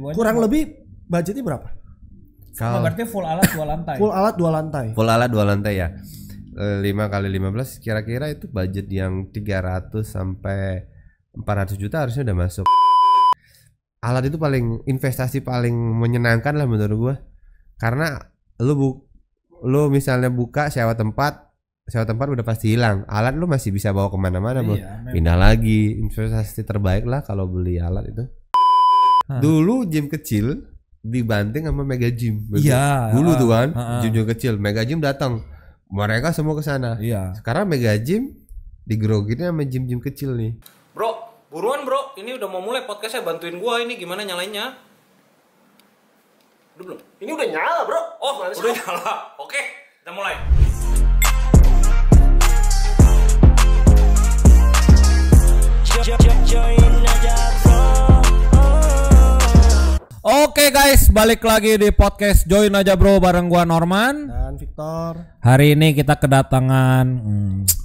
Kurang lebih budgetnya berapa? Berarti full alat 2 lantai. Full alat 2 lantai. Full alat 2 lantai ya. 5 kali 15 kira-kira itu budget yang 300 sampai 400 juta harusnya udah masuk. Alat itu paling investasi paling menyenangkan lah menurut gua. Karena lu misalnya buka sewa tempat udah pasti hilang. Alat lu masih bisa bawa kemana-mana, bro. Pindah lagi. Investasi terbaik lah kalau beli alat itu. Dulu gym kecil dibanting sama mega gym. Iya. Dulu tuh kan, gym kecil, mega gym datang. Mereka semua ke sana. Iya. Sekarang mega gym digrogiin sama gym kecil nih. Bro, buruan bro, ini udah mau mulai podcastnya, bantuin gua ini gimana nyalainnya. Udah belum? Ini udah nyala, Bro. Oh, udah nyala. Oke, kita mulai. Oke guys, balik lagi di podcast Join Aja Bro bareng gua Norman Dan Victor. Hari ini kita kedatangan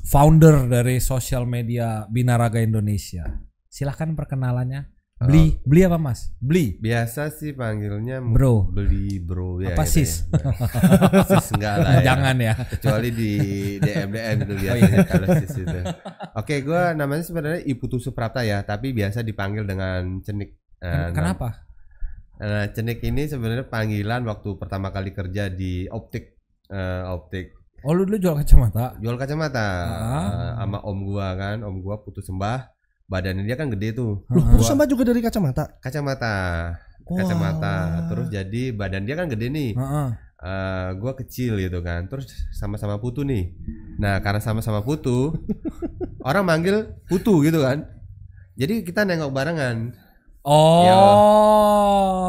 founder dari sosial media Binaraga Indonesia. Silahkan perkenalannya. Beli apa mas? Beli. Biasa sih panggilnya Bro. Beli bro ya. Apa gitu sis? Ya. Sis enggak lah ya. Jangan ya. Kecuali di DM itu biasanya kalau sis itu. Oke, gua namanya sebenarnya Iputu Suprapta ya, tapi biasa dipanggil dengan Cenik. Kenapa? Cenik ini sebenarnya panggilan waktu pertama kali kerja di optik. Oh lu dulu jual kacamata? Jual kacamata sama om gua kan, om gua putus sembah. Badannya dia kan gede tuh. Putus sembah juga dari kacamata? Kacamata. Terus jadi badan dia kan gede nih. Gua kecil gitu kan. Terus sama-sama putu nih. Nah karena sama-sama putu, orang manggil putu gitu kan. Jadi kita nengok barengan.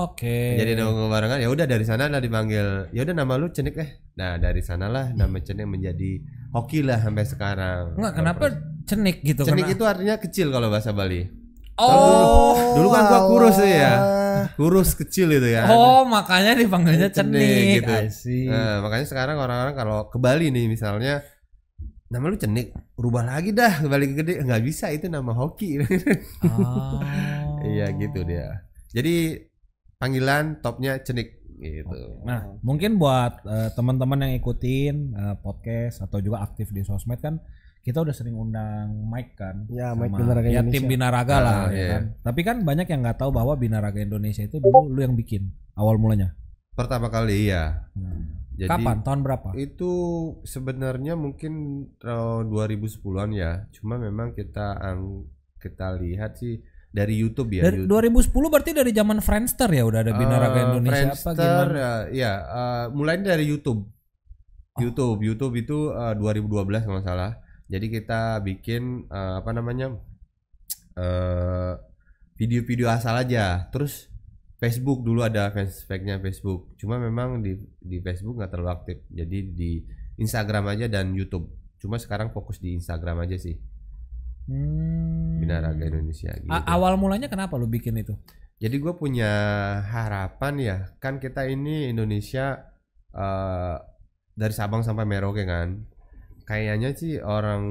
Oke. Jadi nengok barengan. Ya udah dari sana lah dipanggil. Ya udah nama lu Cenik Nah dari sanalah nama Cenik menjadi hoki lah sampai sekarang. Enggak, kenapa Cenik gitu? Cenik itu artinya kecil kalau bahasa Bali. Dulu kan gua kurus ya. Kurus kecil itu ya. Oh, makanya dipanggilnya Cenik gitu. Asik. Nah, makanya sekarang orang-orang kalau ke Bali nih misalnya nama lu Cenik, rubah lagi dah balik ke gede. Nggak bisa, itu nama hoki. Iya gitu dia. Jadi panggilan topnya Cenik gitu. Nah, mungkin buat teman-teman yang ikutin podcast atau juga aktif di sosmed kan, kita udah sering undang Mike kan. Ya, sama, Mike Binaraga ya, Indonesia. tim Binaraga lah ya kan. Tapi kan banyak yang nggak tahu bahwa Binaraga Indonesia itu dulu lu yang bikin awal mulanya. Pertama kali ya. Jadi, kapan? Tahun berapa? Itu sebenarnya mungkin tahun 2010-an ya. Cuma memang kita lihat sih dari YouTube ya. Dari 2010 berarti dari zaman Friendster ya udah ada Binaraga Indonesia Friendster, apa gimana? Mulai dari YouTube. YouTube itu 2012 kalau nggak salah. Jadi kita bikin video-video asal aja. Terus Facebook dulu ada fanspage-nya Facebook. Cuma memang di Facebook nggak terlalu aktif. Jadi di Instagram aja dan YouTube. Cuma sekarang fokus di Instagram aja sih. Binaraga Indonesia gitu. Awal mulanya kenapa lu bikin itu? Jadi gue punya harapan ya. Kan kita ini Indonesia dari Sabang sampai Merauke kan. Kayaknya sih orang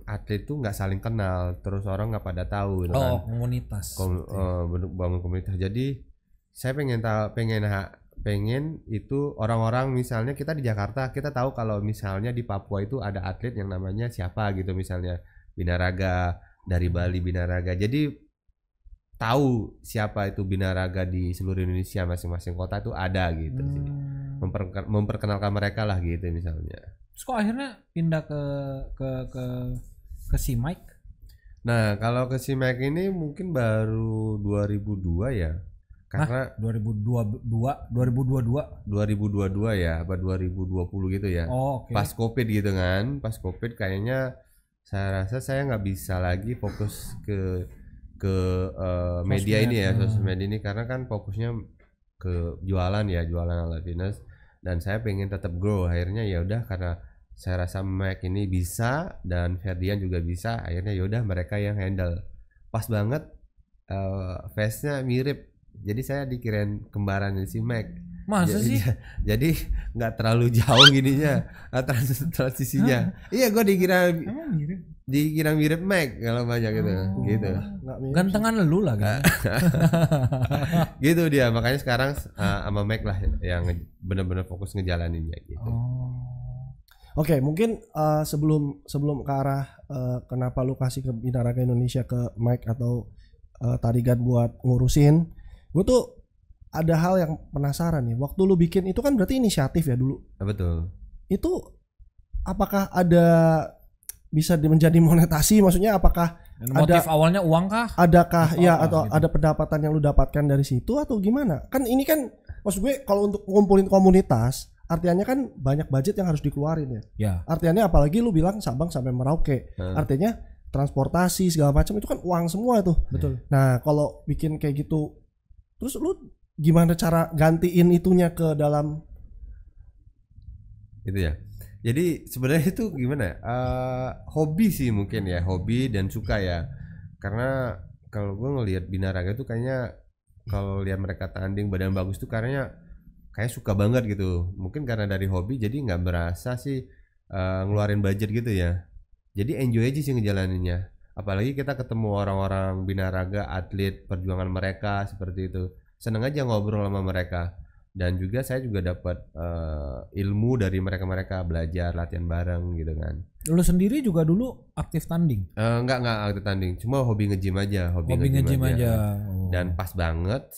atlet tuh nggak saling kenal. Terus orang nggak pada tahu gitu kan. Komunitas. Bangun komunitas. Jadi saya pengen itu orang-orang, misalnya kita di Jakarta, kita tahu kalau misalnya di Papua itu ada atlet yang namanya siapa gitu, misalnya Binaraga, dari Bali Binaraga. Jadi tahu siapa itu Binaraga di seluruh Indonesia, masing-masing kota itu ada gitu sih. Memperkenalkan mereka lah gitu misalnya. Terus kok akhirnya pindah ke si Mike? Nah, kalau ke si Mike ini mungkin baru 2002 ya. Karena 2022 ya, apa 2020 gitu ya. Okay. Pas Covid gitu kan. Pas Covid kayaknya saya rasa saya nggak bisa lagi fokus ke media ini ya, sosial media ini, karena kan fokusnya ke jualan alat fitness, dan saya pengen tetap grow. Akhirnya ya udah, karena saya rasa Mike ini bisa dan Ferdian juga bisa, akhirnya ya udah mereka yang handle. Pas banget face-nya mirip. Jadi saya dikirain kembaran si Mike. Masa sih? Jadi nggak terlalu jauh gininya, transisinya. Iya, gue dikira. Emang mirip? dikira mirip Mike kalau banyak gitu. Gitu. Nggak mirip. Gantengan lu lah kan. Gitu dia, makanya sekarang sama Mike lah yang benar-benar fokus ngejalaninnya gitu. Oke, mungkin sebelum ke arah kenapa lu kasih ke Binaraga Indonesia ke Mike atau Tarigan buat ngurusin, gue tuh ada hal yang penasaran nih. Waktu lu bikin itu kan berarti inisiatif ya dulu. Nah, betul. Itu apakah ada bisa menjadi monetasi? Maksudnya apakah Motif awalnya uang kah? adakah Atau ya apa atau gitu? ada pendapatan yang lu dapatkan dari situ atau gimana? Kan ini kan maksud gue kalau untuk ngumpulin komunitas artinya kan banyak budget yang harus dikeluarin ya. Ya. Artinya apalagi lu bilang Sabang sampai Merauke. Artinya transportasi segala macam itu kan uang semua tuh. Betul. Nah, kalau bikin kayak gitu terus lu gimana cara gantiin itunya ke dalam Gitu ya. Jadi sebenarnya itu gimana? Hobi sih mungkin ya, hobi dan suka ya. Karena kalau gue ngelihat Binaraga itu kayaknya kalau lihat mereka tanding badan bagus tuh kayak suka banget gitu. Mungkin karena dari hobi jadi nggak berasa sih ngeluarin budget gitu ya. Jadi enjoy aja sih ngejalaninnya. Apalagi kita ketemu orang-orang Binaraga, atlet perjuangan mereka seperti itu. Seneng aja ngobrol sama mereka. Dan juga saya juga dapat ilmu dari mereka belajar latihan bareng gitu kan. Lu sendiri juga dulu aktif tanding. Enggak aktif tanding, cuma hobi nge-gym aja, Hobi nge-gym aja. Dan pas banget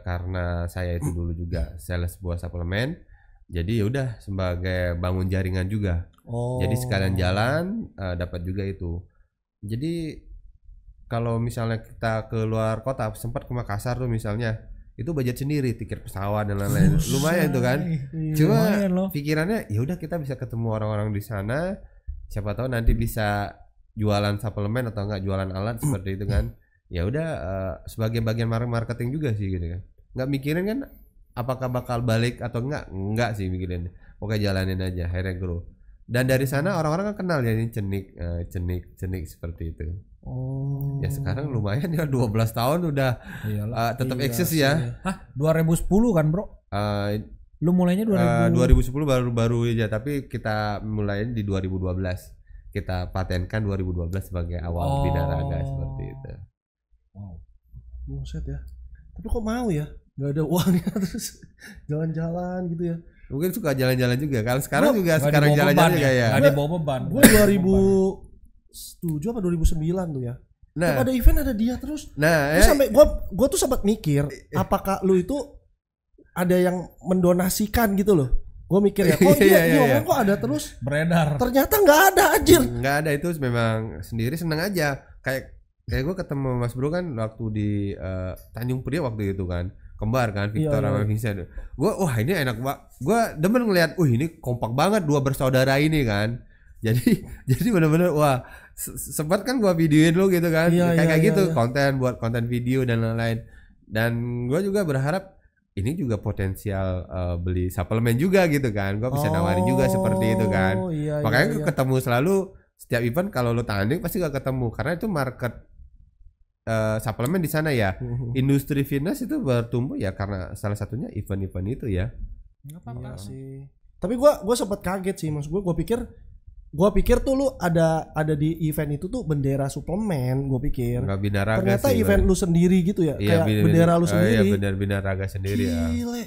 karena saya itu dulu juga sales sebuah suplemen. Jadi ya udah sebagai bangun jaringan juga. Jadi sekalian jalan dapat juga itu. Jadi kalau misalnya kita ke luar kota sempat ke Makassar tuh misalnya itu budget sendiri tiket pesawat dan lain-lain lumayan tuh kan. Cuma Lumayan loh. pikirannya ya udah kita bisa ketemu orang-orang di sana, siapa tahu nanti bisa jualan suplemen atau enggak jualan alat seperti itu kan. Ya udah sebagai bagian marketing juga sih gitu kan. Nggak mikirin kan apakah bakal balik atau enggak sih mikirin. Oke jalanin aja akhirnya grow. Dan dari sana orang-orang kan kenal ya ini cenik seperti itu. Ya sekarang lumayan ya 12 tahun udah tetap eksis ya. Hah, 2010 kan, Bro? Lu mulainya 2010 baru aja, tapi kita mulai di 2012. Kita patenkan 2012 sebagai awal Binaraga seperti itu. Wow. Buset ya. Tapi kok mau ya? Gak ada uangnya terus jalan-jalan gitu ya. Mungkin suka jalan-jalan juga. Kalau sekarang juga Nggak sekarang dibawa jalan-jalan beban juga ya. Nggak dibawa beban. Gue 2007 apa 2009 tuh ya. Nah, Tiap ada event ada dia terus. nah Terus sampai gua tuh sempat mikir apakah lu itu ada yang mendonasikan gitu loh. Gue mikir ya, kok dia orang kok ada terus. Beredar. Ternyata nggak ada anjir. nggak ada, itu memang sendiri seneng aja. Kayak gue ketemu Mas Bro kan waktu di Tanjung Priok waktu itu kan. Kembar kan Victor sama Vincent. Gue wah ini enak banget. Gue demen ngeliat, ini kompak banget dua bersaudara ini kan. Jadi benar-benar wah sempat kan gue videoin lo gitu kan. Kayak gitu konten buat konten video dan lain-lain. Dan gue juga berharap ini juga potensial beli suplemen juga gitu kan. Gue bisa nawarin juga seperti itu kan. Makanya ketemu selalu setiap event kalau lo tanding pasti gak ketemu karena itu market suplemen di sana ya. Industri fitness itu bertumbuh ya karena salah satunya event-event itu ya. Iya sih. Tapi gue sempat kaget sih, maksud gue pikir tuh lu ada di event itu tuh bendera suplemen, gue pikir. Enggak Binaraga ternyata sih, event lu sendiri gitu ya, kayak bendera lu sendiri. Iya benar Binaraga sendiri ya. Gile.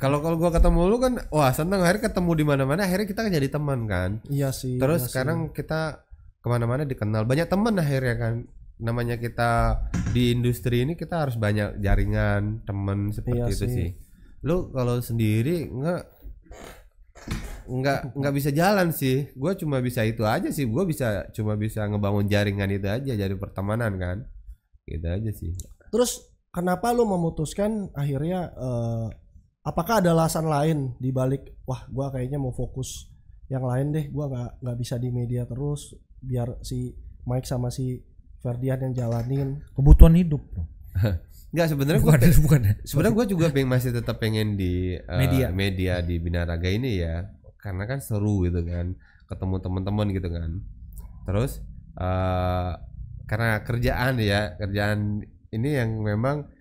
Kalau gua ketemu lu kan wah seneng, akhirnya ketemu di mana-mana, akhirnya kita kan jadi teman kan. Iya sih. Terus iya sekarang kita kemana-mana dikenal, banyak teman akhirnya kan. Namanya kita di industri ini kita harus banyak jaringan teman seperti itu sih. Lu kalau sendiri nggak bisa jalan sih. Gue cuma bisa itu aja sih. Gue cuma bisa ngebangun jaringan itu aja, jadi pertemanan kan. Gitu aja sih. Terus kenapa lu memutuskan akhirnya apakah ada alasan lain di balik wah gue kayaknya mau fokus yang lain deh, gue nggak bisa di media terus biar si Mike sama si Ferdian yang jalanin. Kebutuhan hidup, Bro. Enggak, sebenarnya sebenarnya gue juga masih tetap pengen di media di Binaraga ini ya, karena kan seru gitu kan, ketemu teman-teman gitu kan. Terus karena kerjaan ini yang memang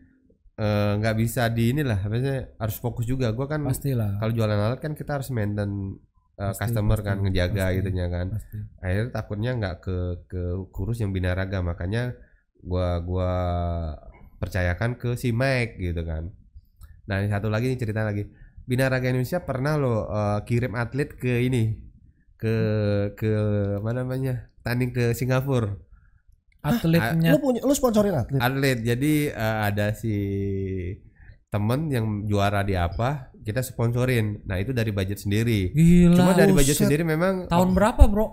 nggak bisa di inilah, maksudnya harus fokus juga. Gue kan pastilah kalau jualan alat kan kita harus maintain customer kan, ngejaga pasti, gitu ya kan. pasti. Akhirnya takutnya nggak ke kurus yang binaraga, makanya gua percayakan ke si Mike gitu kan. Nah, satu lagi nih, cerita lagi. Binaraga Indonesia pernah lo kirim atlet ke ini, ke mana namanya, tanding ke Singapura. Atletnya Lu sponsorin atlet. Atlet, jadi ada si temen yang juara di apa, kita sponsorin. Nah, itu dari budget sendiri. gila. Cuma dari budget buset. sendiri memang Tahun berapa, Bro?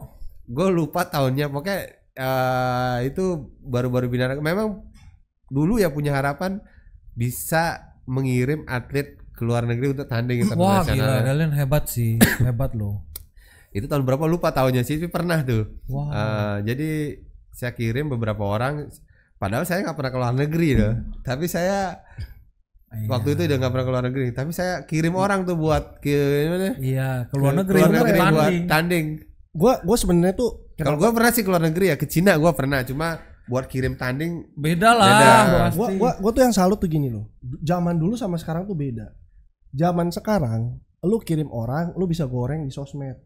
gue lupa tahunnya, pokoknya itu baru-baru binaraga. Memang dulu ya punya harapan bisa mengirim atlet ke luar negeri untuk tanding Wah, gila, internasional. kalian hebat sih. Hebat loh. Itu tahun berapa lupa tahunnya sih, tapi pernah tuh. Wah. Jadi saya kirim beberapa orang, padahal saya nggak pernah ke luar negeri loh. Tapi saya waktu itu udah nggak pernah ke luar negeri, tapi saya kirim orang tuh buat ke mana? Iya, ke luar negeri, Ke luar untuk negeri buat tanding. tanding. Gua sebenarnya tuh Kalau gue pernah sih ke luar negeri ya, ke Cina gue pernah, cuma buat kirim tanding Beda lah, Beda. pasti. gua tuh yang salut tuh gini loh. Zaman dulu sama sekarang tuh beda. Zaman sekarang lu kirim orang, lu bisa goreng di sosmed.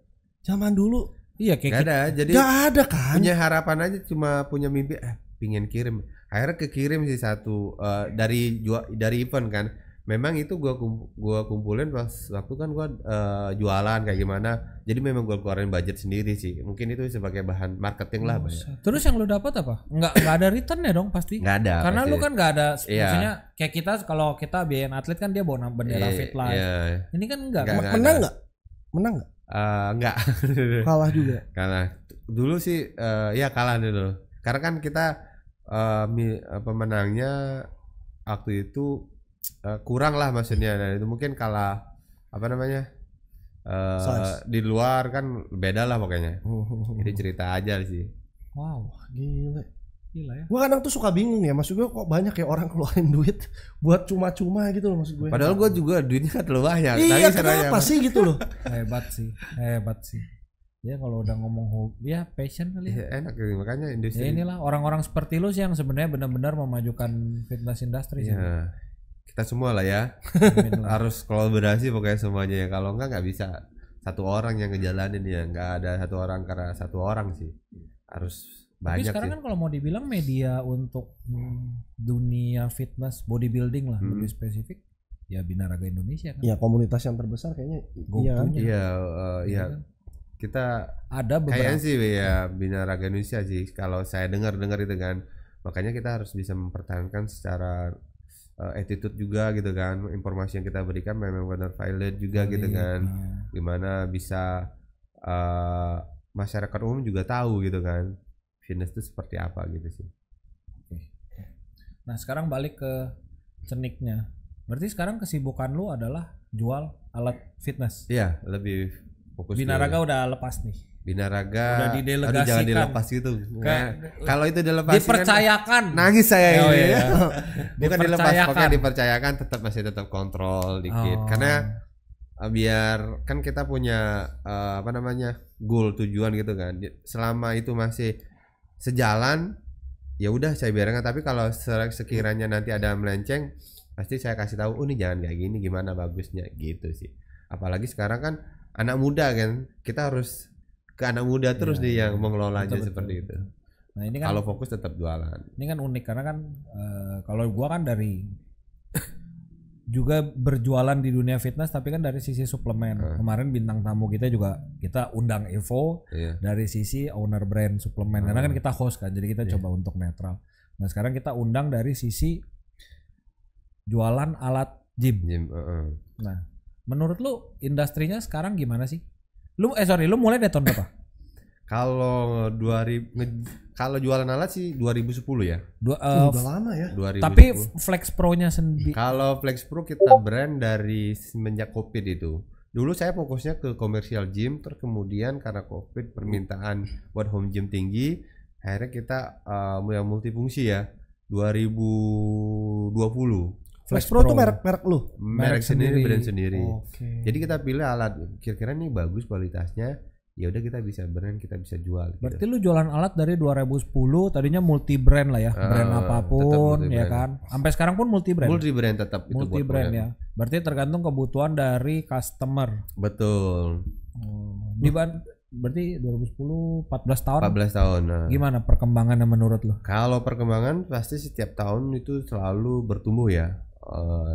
Zaman dulu Iya, kayak nggak ada, jadi gak ada kan. punya harapan aja, cuma punya mimpi, pingin kirim. Akhirnya kekirim sih satu dari event kan. Memang itu gua kumpulin pas waktu kan gua jualan kayak gimana. Jadi memang gua keluarin budget sendiri sih. Mungkin itu sebagai bahan marketing lah, Bang. Terus yang lu dapat apa? Nggak ada return ya dong pasti. Nggak ada. Karena pasti. lu kan nggak ada, Iya. maksudnya kayak kita kalau kita biayain atlet kan dia bawa bendera Fit Life. Iya. Ini kan enggak. Nggak ada. Menang nggak? Menang nggak? Enggak. Kalah juga. Kalah. Dulu sih ya kalah dulu. Karena kan kita pemenangnya waktu itu kurang lah maksudnya. Nah, itu mungkin kalah apa namanya? Size. Di luar kan beda lah pokoknya. Jadi cerita aja sih. Wow, Gila. gila ya. Gua kadang tuh suka bingung ya, maksud gue kok banyak ya orang keluarin duit buat cuma-cuma gitu loh, maksud gue. Padahal gue juga duitnya kan terlalu banyak. Iya, Tapi kenapa sih gitu loh? Hebat sih, hebat sih. Ya kalau udah ngomong hobi, ya passion kali ya. Ya, enak gitu. Makanya Ya industri. inilah orang-orang seperti lu sih yang sebenarnya benar-benar memajukan fitness industry sih. Ya, kita semua lah ya. Amin lah. Harus kolaborasi pokoknya semuanya ya. Kalau enggak bisa satu orang yang ngejalanin ya. Enggak ada satu orang karena satu orang sih. Harus Tapi banyak sekarang sih. kan kalau mau dibilang media untuk dunia fitness bodybuilding lah lebih spesifik, ya Binaraga Indonesia kan. Ya komunitas yang terbesar kayaknya Go iya kan. to-nya. Iya, Iya iya. kan? Kita Ada beberapa. kayaknya sih ya Binaraga Indonesia sih. Kalau saya dengar itu kan, makanya kita harus bisa mempertahankan secara attitude juga gitu kan. Informasi yang kita berikan memang benar valid juga gitu kan. Gimana bisa masyarakat umum juga tahu gitu kan. Fitness itu seperti apa gitu sih. Nah sekarang balik ke ceniknya. Berarti sekarang kesibukan lu adalah jual alat fitness. Iya, lebih fokus ke Binaraga udah lepas nih. Binaraga. Udah didelegasikan. Aduh, jangan dilepas gitu. Kayak- Kalau itu dilepas Dipercayakan. nangis saya Oh, ini. iya. Bukan dilepas, Dipercayakan. pokoknya dipercayakan, masih tetap kontrol dikit. Oh. Karena biar kan kita punya apa namanya goal, tujuan gitu kan. Selama itu masih sejalan, ya udah saya biarkan. Tapi kalau sekiranya nanti ada melenceng, pasti saya kasih tahu, ini jangan kayak gini, gimana bagusnya gitu sih. Apalagi sekarang kan anak muda kan, kita harus ke anak muda terus nih yang mengelolanya Betul, seperti betul. itu. Nah ini kan Kalau fokus tetap jualan. ini kan unik karena kan kalau gua kan dari juga berjualan di dunia fitness tapi kan dari sisi suplemen. Kemarin bintang tamu kita juga kita undang Evo Iya. dari sisi owner brand suplemen. Karena kan kita host kan, jadi kita Iya. coba untuk netral. Nah sekarang kita undang dari sisi jualan alat gym. Nah menurut lu industrinya sekarang gimana sih? Lu mulai dari tahun berapa? Kalau 2000 kalau jualan alat sih 2010 ya. Udah lama ya. 2010. Tapi Flex Pro-nya sendiri. Kalau Flex Pro kita brand dari semenjak Covid itu. Dulu saya fokusnya ke komersial gym, terus kemudian karena Covid permintaan buat home gym tinggi, akhirnya kita yang multifungsi ya. 2020. Flex Pro tuh merek lu. Merek sendiri, brand sendiri. Oke. Jadi kita pilih alat kira-kira ini bagus kualitasnya, ya udah kita bisa brand, kita bisa jual gitu. Berarti lu jualan alat dari 2010 tadinya multi brand lah ya, brand tetap apapun multi ya brand. kan. Sampai sekarang pun multi brand. Multi brand tetap itu Multi buat brand brand. ya. Berarti tergantung kebutuhan dari customer. Betul. Berarti 2010 14 tahun. 14 tahun. Nah. Gimana perkembangannya menurut lo? Kalau perkembangan pasti setiap tahun itu selalu bertumbuh ya.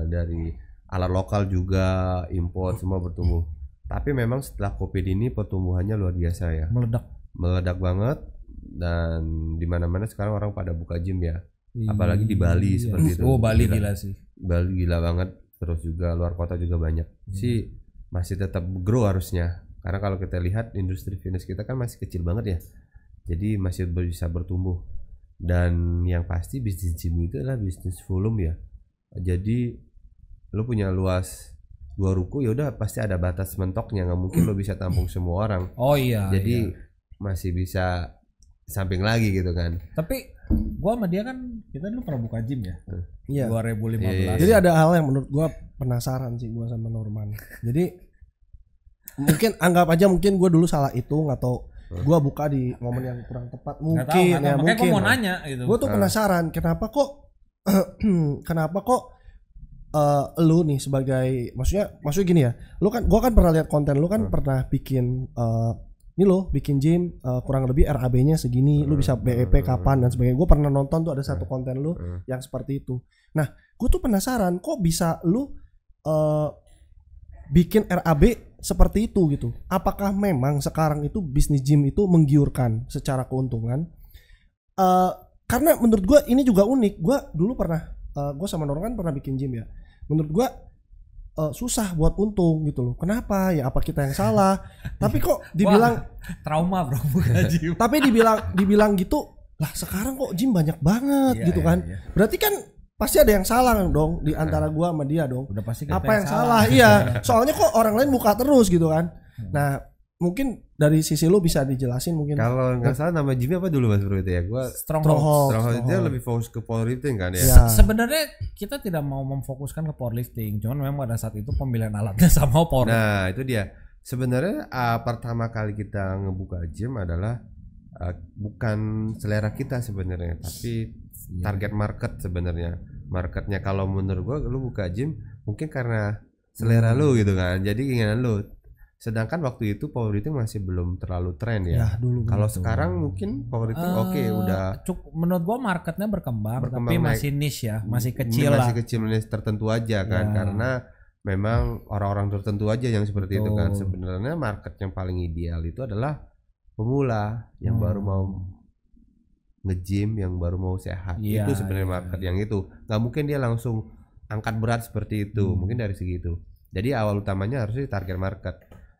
Dari alat lokal juga, import semua bertumbuh. Tapi memang setelah Covid ini pertumbuhannya luar biasa ya. Meledak banget, dan di mana-mana sekarang orang pada buka gym ya. Apalagi di Bali seperti itu. Oh, Bali gila sih. Bali gila banget. Terus juga luar kota juga banyak. Sih masih tetap grow harusnya. Karena kalau kita lihat industri fitness kita kan masih kecil banget ya. Jadi masih bisa bertumbuh. Dan yang pasti bisnis gym itu adalah bisnis volume ya. Jadi lu punya luas 2 ruko, ya udah pasti ada batas mentoknya, nggak mungkin lu bisa tampung semua orang. Oh iya. Jadi masih bisa samping lagi gitu kan. Tapi gua sama dia kan kita dulu pernah buka gym ya. Iya. 2015. Iya. Jadi ada hal yang menurut gua penasaran sih gua sama Norman. Jadi mungkin anggap aja mungkin gua dulu salah hitung atau gua buka di momen yang kurang tepat mungkin. Nggak tahu. Ya Makanya mungkin. gua mau nanya gitu. Gua tuh penasaran kenapa kok lu nih sebagai maksudnya gini ya. Gua kan pernah lihat konten lu kan pernah bikin ini lo bikin gym kurang lebih RAB-nya segini, lu bisa BEP kapan dan sebagainya. Gue pernah nonton tuh ada satu konten lu yang seperti itu. Nah, gue tuh penasaran kok bisa lu bikin RAB seperti itu gitu. Apakah memang sekarang itu bisnis gym itu menggiurkan secara keuntungan? Karena menurut gue ini juga unik. Gue dulu pernah, gue sama Norman pernah bikin gym ya. Menurut gue susah buat untung gitu loh. Kenapa ya? Apa kita yang salah? Tapi kok dibilang trauma bro buka gym. Tapi dibilang gitu, lah sekarang kok gym banyak banget gitu kan? Iya. Berarti kan pasti ada yang salah dong di antara gua sama dia dong. Udah pasti apa yang salah? Iya. Soalnya kok orang lain buka terus gitu kan. Nah, mungkin dari sisi lu bisa dijelasin mungkin. Kalau nggak salah nama gymnya apa dulu Mas Bro itu ya? Gua Stronghold itu lebih fokus ke powerlifting kan ya. Sebenarnya kita tidak mau memfokuskan ke powerlifting, cuman memang pada saat itu pemilihan alatnya sama power. Nah, itu dia. Sebenarnya pertama kali kita ngebuka gym adalah bukan selera kita sebenarnya, tapi target market sebenarnya. Marketnya kalau menurut gua lu buka gym mungkin karena selera lu gitu kan. Jadi keinginan lu. Sedangkan waktu itu powerlifting masih belum terlalu tren ya. Kalau sekarang mungkin powerlifting udah. Menurut gua marketnya berkembang tapi masih niche ya, masih kecil lah. Masih kecil, niche tertentu aja kan, karena memang orang-orang tertentu aja yang seperti itu kan. Sebenarnya market yang paling ideal itu adalah pemula yang baru mau nge-gym, yang baru mau sehat. Itu sebenarnya market yang itu. Nggak mungkin dia langsung angkat berat seperti itu. Mungkin dari segi itu. Jadi awal utamanya harusnya target market.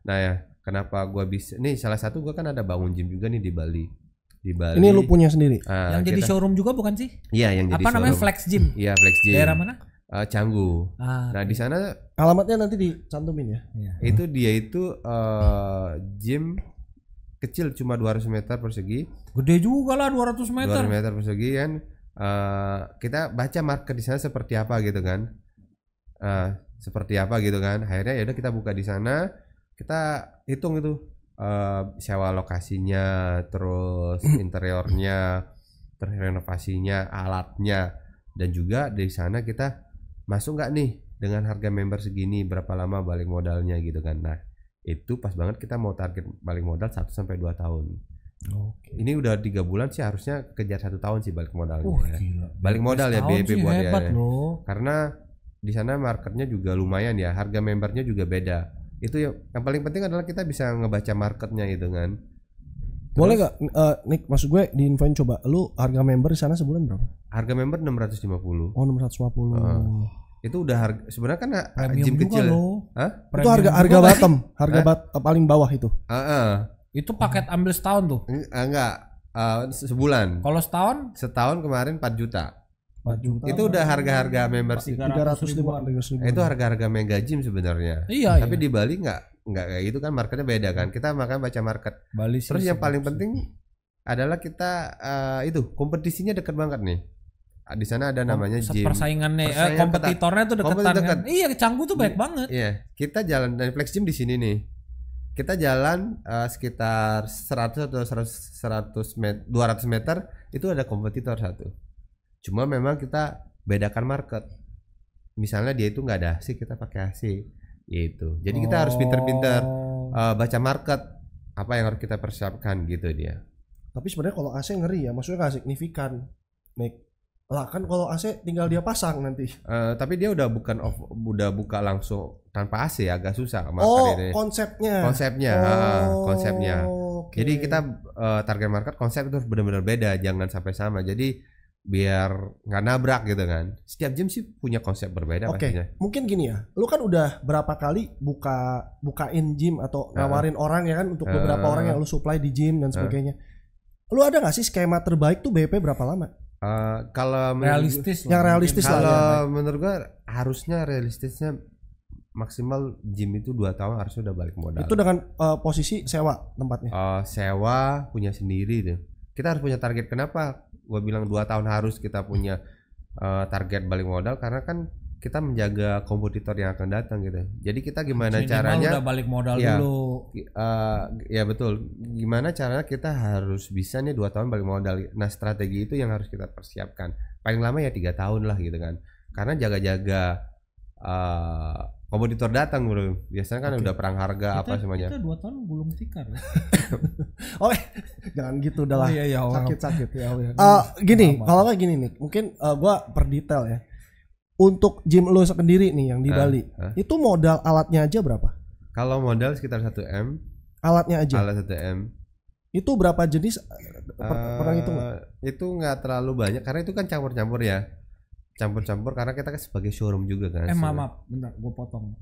Nah ya, kenapa gua bisa? Nih salah satu gua kan ada bangun gym juga nih di Bali. Ini lu punya sendiri? Yang jadi showroom juga bukan sih? Iya, yang jadi showroom. Apa namanya, Flex Gym? Iya, Flex Gym. Daerah mana? Canggu. Nah di sana alamatnya nanti dicantumin ya. Itu dia itu gym kecil cuma 200 meter persegi. Gede juga lah 200 meter. 200 meter persegi kan. Kita baca market di sana seperti apa gitu kan. Akhirnya ya udah kita buka di sana, kita hitung itu sewa lokasinya, terus interiornya, terus renovasinya, alatnya, dan juga dari sana kita masuk nggak nih dengan harga member segini, berapa lama balik modalnya gitu kan. Nah itu pas banget kita mau target balik modal 1 sampai 2 tahun. Ini udah 3 bulan sih, harusnya kejar 1 tahun sih balik modalnya. Gila. Balik modal ya BEP buat ya. Karena di sana marketnya juga lumayan ya, harga membernya juga beda. Itu yang paling penting adalah kita bisa ngebaca marketnya gitu kan. Boleh nggak, Nick, maksud gue diinfoin coba, lu harga member di sana sebulan berapa? Harga member 650. Oh 650. Itu udah harga sebenarnya kan premium gym kecil. Itu harga bottom, paling bawah itu. Itu paket ambil setahun tuh? Enggak, sebulan. Kalau setahun? Setahun kemarin 4 juta. 4 juta. Itu udah harga-harga membership 300 ribu. Itu harga-harga mega gym sebenarnya. Iya. Tapi di Bali nggak kayak gitu kan, marketnya beda kan. Kita makanya baca market. Bali. Terus yang paling penting adalah kita itu kompetisinya dekat banget nih. Di sana ada namanya gym. Persaingannya kompetitornya tuh deketan kan. Iya, Canggu tuh baik banget. Iya, kita jalan dari Flex Gym di sini nih. Kita jalan sekitar 100 atau 200 meter itu ada kompetitor satu. Cuma memang kita bedakan market. Misalnya dia itu nggak ada AC, kita pakai AC gitu. Jadi kita harus pinter-pinter baca market. apa yang harus kita persiapkan gitu dia. Tapi sebenarnya kalau AC ngeri ya, maksudnya nggak signifikan. Nih, lah kan kalau AC tinggal dia pasang nanti. Tapi dia udah buka langsung tanpa AC, agak susah. Konsepnya. Konsepnya. Okay. Jadi kita target market konsep itu benar-benar beda, jangan sampai sama. Jadi biar nggak nabrak gitu kan. Setiap gym sih punya konsep berbeda pastinya. Mungkin gini ya, lu kan udah berapa kali bukain gym atau nawarin orang ya kan untuk beberapa orang yang lu supply di gym dan sebagainya. Lu ada nggak sih skema terbaik tuh BP berapa lama? Kalau realistis yang realistis lah. Kalau menurut gua harusnya realistisnya maksimal gym itu 2 tahun harusnya udah balik modal. Itu dengan posisi sewa tempatnya. Sewa punya sendiri tuh. Kita harus punya target. Kenapa gue bilang 2 tahun harus kita punya target balik modal, karena kan kita menjaga kompetitor yang akan datang gitu. Jadi kita gimana caranya udah balik modal dulu. Ya betul. Gimana caranya kita harus bisa nih 2 tahun balik modal. Nah, strategi itu yang harus kita persiapkan. Paling lama ya 3 tahun lah gitu kan. Karena jaga-jaga kompetitor datang bro. Biasanya kan udah perang harga apa semuanya. Kita 2 tahun belum tikar. Jangan gitu udah lah. Sakit ya. Gini, Lama. kalau nggak gini nih, mungkin gua per detail ya. Untuk gym lo sendiri nih yang di Bali, itu modal alatnya aja berapa? Kalau modal sekitar 1M. Alatnya aja. Alat 1M. Itu berapa jenis? Pernah hitung nggak? Itu nggak terlalu banyak karena itu kan campur-campur ya. Campur-campur karena kita kan sebagai showroom juga kan. Maaf, bentar, gue potong.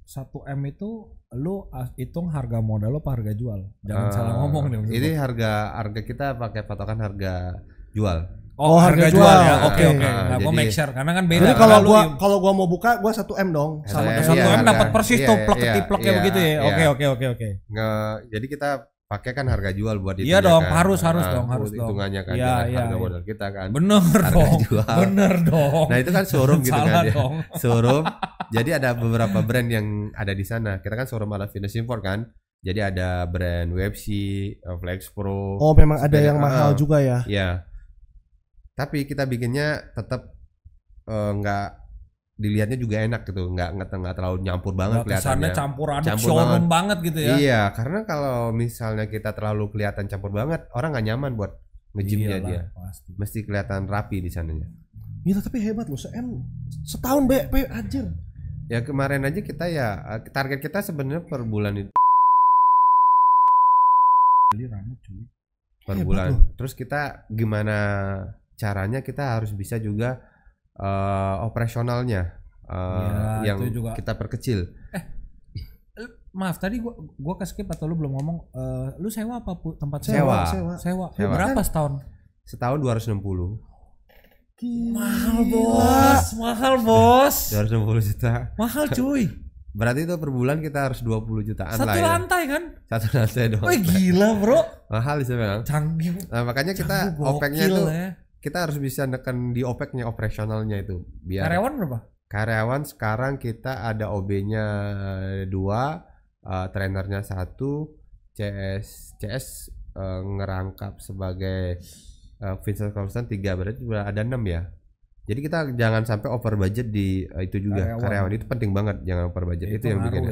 1M itu lu hitung harga modal lo apa harga jual? Jangan salah ngomong nih. Ini harga kita pakai patokan harga jual. Oh, harga jual ya. Oke. Nah, gue make sure karena kan beda. Jadi kalau gua mau buka, gua 1M dong. Sama 1M dapat persis tuh plek-plek kayak begitu ya. Oke. Jadi kita pakai kan harga jual buat itu. Iya dong, kan. harus dong. Hitungannya kan harga modal kita kan. Bener dong. Nah, itu kan showroom gitu kan ya. Dong. Showroom. Jadi ada beberapa brand yang ada di sana. Kita kan showroom ala fitness import kan. Jadi ada brand UFC, Flex Pro. Oh, memang ada yang mahal juga ya. Iya. Tapi kita bikinnya tetap nggak dilihatnya juga enak gitu, nggak terlalu nyampur banget kelihatannya. Campur aduk showroom banget gitu ya. Iya, karena kalau misalnya kita terlalu kelihatan campur banget, orang nggak nyaman buat nge-gymnya dia. Pasti. Mesti kelihatan rapi di sananya. Iya, tapi hebat loh, setahun BP anjir. Ya kemarin aja kita ya target kita sebenarnya per bulan itu. Per bulan. Terus kita gimana caranya kita harus bisa juga operasionalnya yang juga kita perkecil. Maaf tadi gua ke-skip atau lu belum ngomong. Lu sewa apa tempat sewa? Berapa setahun? Setahun 260. Mahal bos. 260 juta. Mahal cuy. Berarti itu per bulan kita harus 20 jutaan lah ya. Satu lantai kan? Satu lantai doang. Wih gila bro. Mahal sih memang. Canggih. Nah, makanya kita OPEC-nya itu ya. Kita harus bisa neken di OPEC-nya, operasionalnya itu. Biar karyawan berapa? Karyawan sekarang kita ada OB-nya 2, trainernya 1, CS ngerangkap sebagai Vincent Constant 3, berarti ada 6 ya. Jadi kita jangan sampai over budget di itu juga. Karyawan itu penting banget, jangan over budget. Itu yang bikin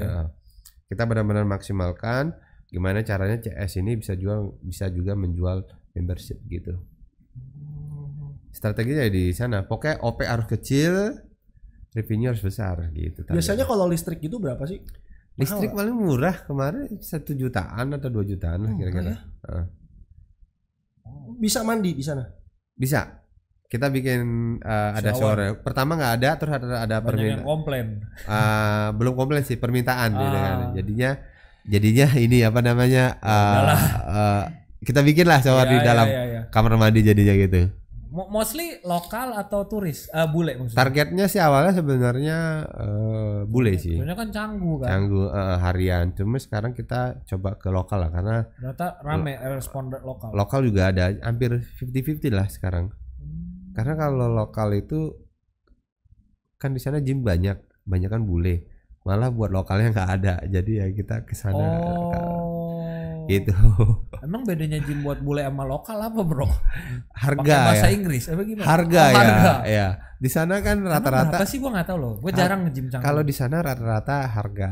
kita benar-benar maksimalkan gimana caranya CS ini bisa juga menjual membership gitu. Strateginya di sana. Pokoknya OP harus kecil, revenue harus besar gitu. Biasanya kalau listrik itu berapa sih? Listrik paling murah, kemarin 1 jutaan atau 2 jutaan lah kira-kira. Bisa mandi di sana? Bisa. Kita bikin ada shower. Pertama nggak ada, terus ada permintaan. Komplain. Belum komplain sih, permintaan gitu kan. Jadinya ini apa namanya? Kita bikin lah shower di dalam kamar mandi jadinya gitu. Mostly lokal atau turis? Bule maksudnya. Targetnya sih awalnya sebenarnya bule sih. Sebenarnya kan Canggu kan. Canggu harian. Cuma sekarang kita coba ke lokal lah karena ternyata rame respon lokal. Lokal juga ada hampir 50-50 lah sekarang. Karena kalau lokal itu kan di sana gym banyak kan bule. Malah buat lokalnya nggak ada. Jadi ya kita ke sana. Gitu. Emang bedanya gym buat bule sama lokal apa, Bro? Harga. Pakai bahasa Inggris apa gimana? Harga ya. Di sana kan rata-rata. Apa sih gua nggak tahu loh. Gua jarang nge-gym Canggu. Kalau di sana rata-rata harga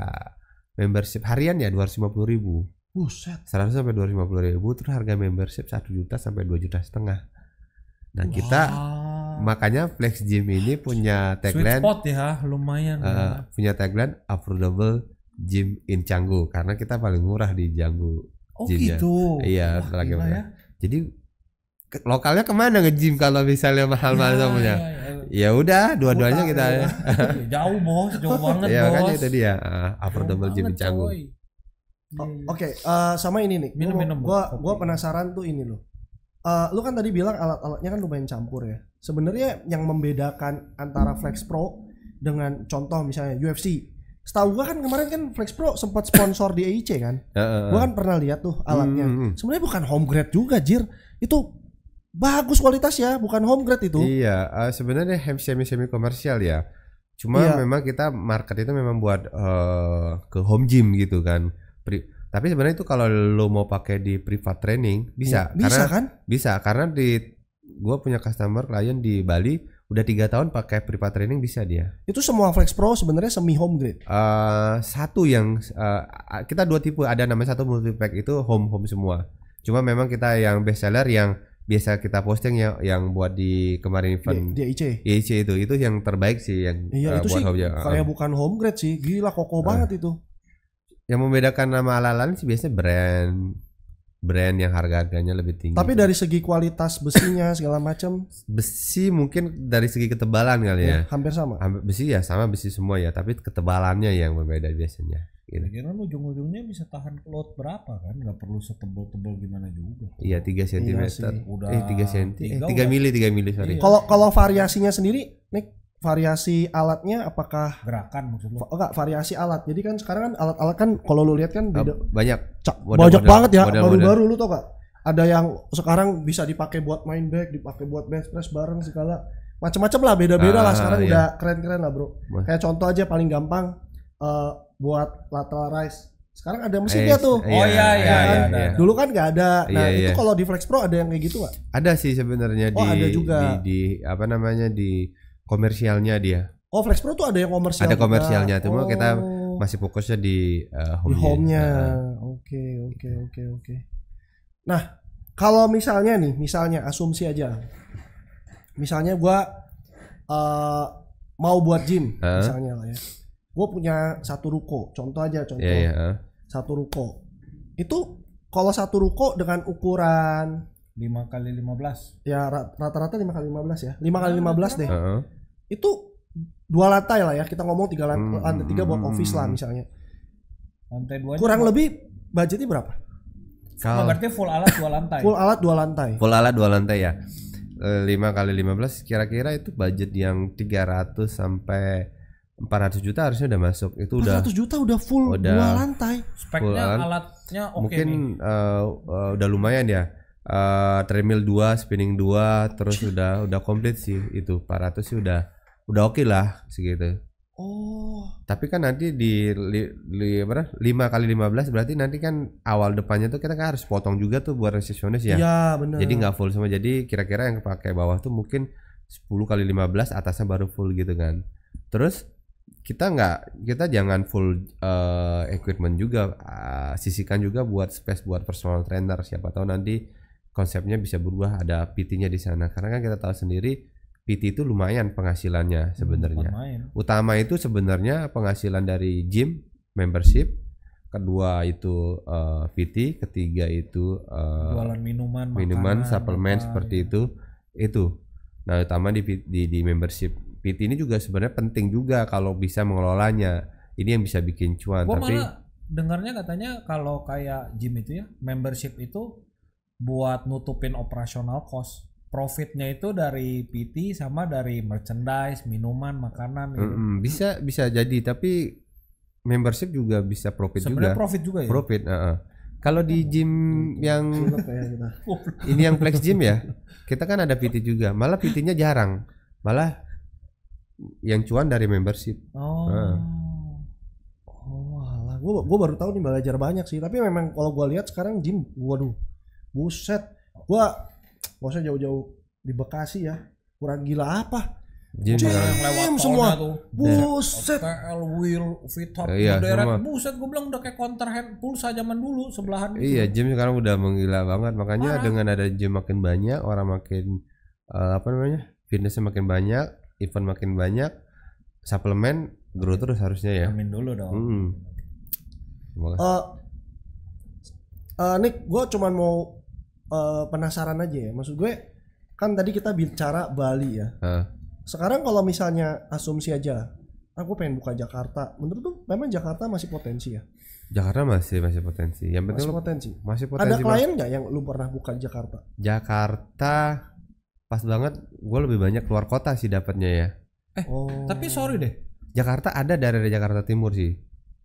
membership harian ya 250.000. Buset. 100 sampai 250.000, terus harga membership 1 juta sampai 2,5 juta. Nah kita makanya Flex Gym ini punya Sweet tagline, spot ya, lumayan. punya tagline affordable gym in Canggu, karena kita paling murah di Canggu. Oh gymnya. gitu. Iya, Wah, lagi gila murah. ya. Jadi lokalnya kemana nge-gym kalau misalnya mahal-mahal semuanya? Ya udah, dua-duanya kita. Jauh bos, jauh banget Ya bos. kan itu dia, affordable Jauh gym in banget, Canggu. coy. Oke, sama ini nih. Minum, Gua kopi. penasaran tuh ini loh. Lu kan tadi bilang alat-alatnya kan lumayan campur ya. Sebenarnya yang membedakan antara Flex Pro dengan contoh misalnya UFC. Setahu gua kan kemarin kan Flex Pro sempat sponsor di EIC kan. Gua kan pernah lihat tuh alatnya. Sebenarnya bukan home grade juga, Jir. Itu bagus kualitasnya, bukan home grade itu. Iya, sebenarnya semi komersial ya. Cuma Iya. memang kita market itu memang buat ke home gym gitu kan. Tapi sebenarnya itu kalau lo mau pakai di private training bisa, Bisa karena kan? bisa karena gua punya customer klien di Bali udah 3 tahun pakai private training bisa dia. Itu semua Flex Pro sebenarnya semi home grade. Satu yang kita 2 tipe, ada namanya satu multipack itu home semua. Cuma memang kita yang best seller yang biasa kita posting yang buat di kemarin event Di EIC. IC itu yang terbaik sih yang Iya, itu buat sih home gym. kayak bukan home grade sih. Gila kokoh banget itu. Yang membedakan nama ala-ala sih biasanya brand yang harganya lebih tinggi. Tapi dari segi kualitas besinya segala macam besi mungkin dari segi ketebalan kali ya. hampir sama. Besi ya sama, besi semua ya, tapi ketebalannya yang berbeda biasanya. Gitu. Kira-kira ujung-ujungnya bisa tahan load berapa kan? Nggak perlu setebal-tebal gimana juga. Iya 3 cm. sih. Udah 3 cm. 3 3 mili sorry. Kalau variasinya sendiri, nih variasi alatnya apakah Gerakan maksud lo? enggak variasi alat. Jadi kan sekarang kan alat-alat kan kalau lu lihat kan beda. Banyak. Banyak banget ya, model-model. baru-baru lu tau gak? Ada yang sekarang bisa dipakai buat main back, dipakai buat bench press bareng segala macam-macam lah, beda-beda lah sekarang iya. udah keren-keren lah, Bro. Wah. Kayak contoh aja paling gampang buat lateral raise. Sekarang ada mesinnya tuh. Oh iya, kan? ada. Dulu kan nggak ada. Nah, Iya, itu iya. kalau di Flex Pro ada yang kayak gitu nggak? Ada sih sebenarnya Oh, ada juga. di apa namanya di komersialnya dia. Oh, Flex Pro tuh ada yang komersial. Ada juga. komersialnya, cuma Oh, kita masih fokusnya di di home-nya. Oke. Nah, kalau misalnya asumsi aja. Misalnya gua mau buat gym misalnya lah ya. Gua punya satu ruko, contoh. Iya. Satu ruko. Itu kalau satu ruko dengan ukuran 5x15. ya rata-rata 5x15 ya. 5x15 deh. Heeh. Itu 2 lantai lah ya. Kita ngomong 3 lantai 3 buat office lah misalnya. Lantai 2. Kurang lebih budgetnya berapa? Berarti full alat 2 lantai. Full alat 2 lantai. Full alat 2 lantai ya. 5x15 kira-kira itu budget yang 300 sampai 400 juta harusnya udah masuk. Itu 400 juta udah full 2 lantai. Speknya full alatnya oke mungkin nih. udah lumayan ya. Treadmill 2, spinning 2, terus udah komplit sih itu. 400 sih udah oke lah segitu. Oh. Tapi kan nanti di 5x15 berarti nanti kan awal depannya tuh kita kan harus potong juga tuh buat resepsionis ya. Iya, benar. Jadi nggak full semua. Jadi kira-kira yang pakai bawah tuh mungkin 10x15, atasnya baru full gitu kan. Terus kita jangan full equipment juga, sisihkan juga buat space buat personal trainer. Siapa tahu nanti konsepnya bisa berubah, ada PT-nya di sana. Karena kan kita tahu sendiri PT itu lumayan penghasilannya sebenarnya. Utama itu sebenarnya penghasilan dari gym membership, kedua itu PT, ketiga itu jualan minuman, makanan, suplemen seperti gitu. itu. Nah, utama di membership. PT ini juga sebenarnya penting juga kalau bisa mengelolanya. Ini yang bisa bikin cuan. Gua tapi malah dengarnya katanya kalau kayak gym itu ya, membership itu buat nutupin operasional cost. Profitnya itu dari PT sama dari merchandise, minuman, makanan gitu. Bisa jadi, tapi membership juga bisa profit Sebenarnya juga. profit juga ya. Profit, Kalau di gym yang ini yang Flex Gym ya, kita kan ada PT juga. Malah PT-nya jarang. Malah yang cuan dari membership. Oh. Oh, alah. Gue baru tahu nih, belajar banyak sih. Tapi memang kalau gue lihat sekarang gym, waduh, buset. Gue gak usah jauh-jauh di Bekasi ya. Kurang gila apa? Gym Yang sekarang. lewat semua. tolnya tuh. Buset. TL, wheel, fit hop, Iya, modern. semua. Buset, gue bilang udah kayak counter hand pulsa zaman dulu sebelahan gitu. Iya, gym sekarang udah menggila banget. Makanya Parah. dengan ada gym makin banyak, orang makin apa namanya? Fitnessnya makin banyak, event makin banyak, suplemen grow terus harusnya ya. Amin dulu dong. Semoga. Nick, gue cuman mau penasaran aja ya. Maksud gue kan tadi kita bicara Bali ya. Sekarang kalau misalnya asumsi aja, aku pengen buka Jakarta. Menurut tuh memang Jakarta masih potensi ya? Jakarta masih potensi. Yang penting Masih lu potensi. masih potensi. Ada klien nggak yang lu pernah buka di Jakarta? Jakarta pas banget. Gue lebih banyak keluar kota sih dapatnya ya. Tapi sorry deh. Jakarta ada daerah Jakarta Timur sih.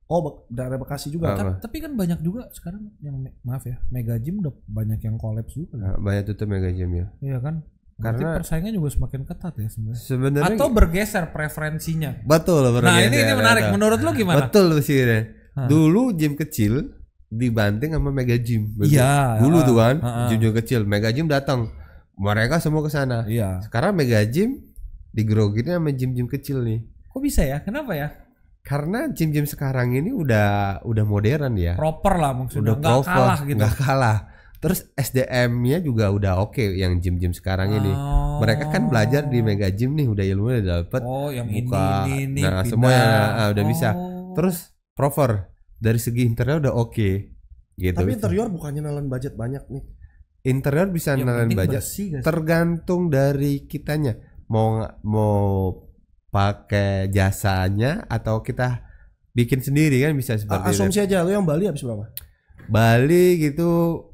Oh, daerah Bekasi juga. Apa? Tapi kan banyak juga sekarang yang maaf ya, Mega Gym udah banyak yang kolaps juga. Banyak tutup mega gym ya. Iya kan? Berarti Karena persaingan juga semakin ketat ya sebenarnya. sebenarnya Atau bergeser preferensinya. betul. Nah, ini menarik. Menurut lu gimana? Betul sih ya. Dulu gym kecil dibanting sama mega gym. Betul. Iya. Dulu tuh kan gym kecil, mega gym datang. Mereka semua ke sana. Iya. Sekarang mega gym digrogiin sama gym kecil nih. Kok bisa ya? Kenapa ya? Karena gym sekarang ini udah modern ya. Proper lah maksudnya. Udah Nggak proper, kalah gitu. nggak kalah. Terus SDM-nya juga udah oke yang gym sekarang ini. Mereka kan belajar di mega gym nih, udah ilmunya dapet. Oh, yang buka. ini Nah, pindah. semuanya udah bisa. Oh. Terus proper dari segi interior udah oke. Gitu. Tapi interior bukannya nelen budget banyak nih. Interior bisa Yang nelen penting budget. bersih gak sih? Tergantung dari kitanya. Mau pakai jasanya atau kita bikin sendiri kan bisa seperti itu. Asumsi aja lu yang Bali habis berapa? Bali gitu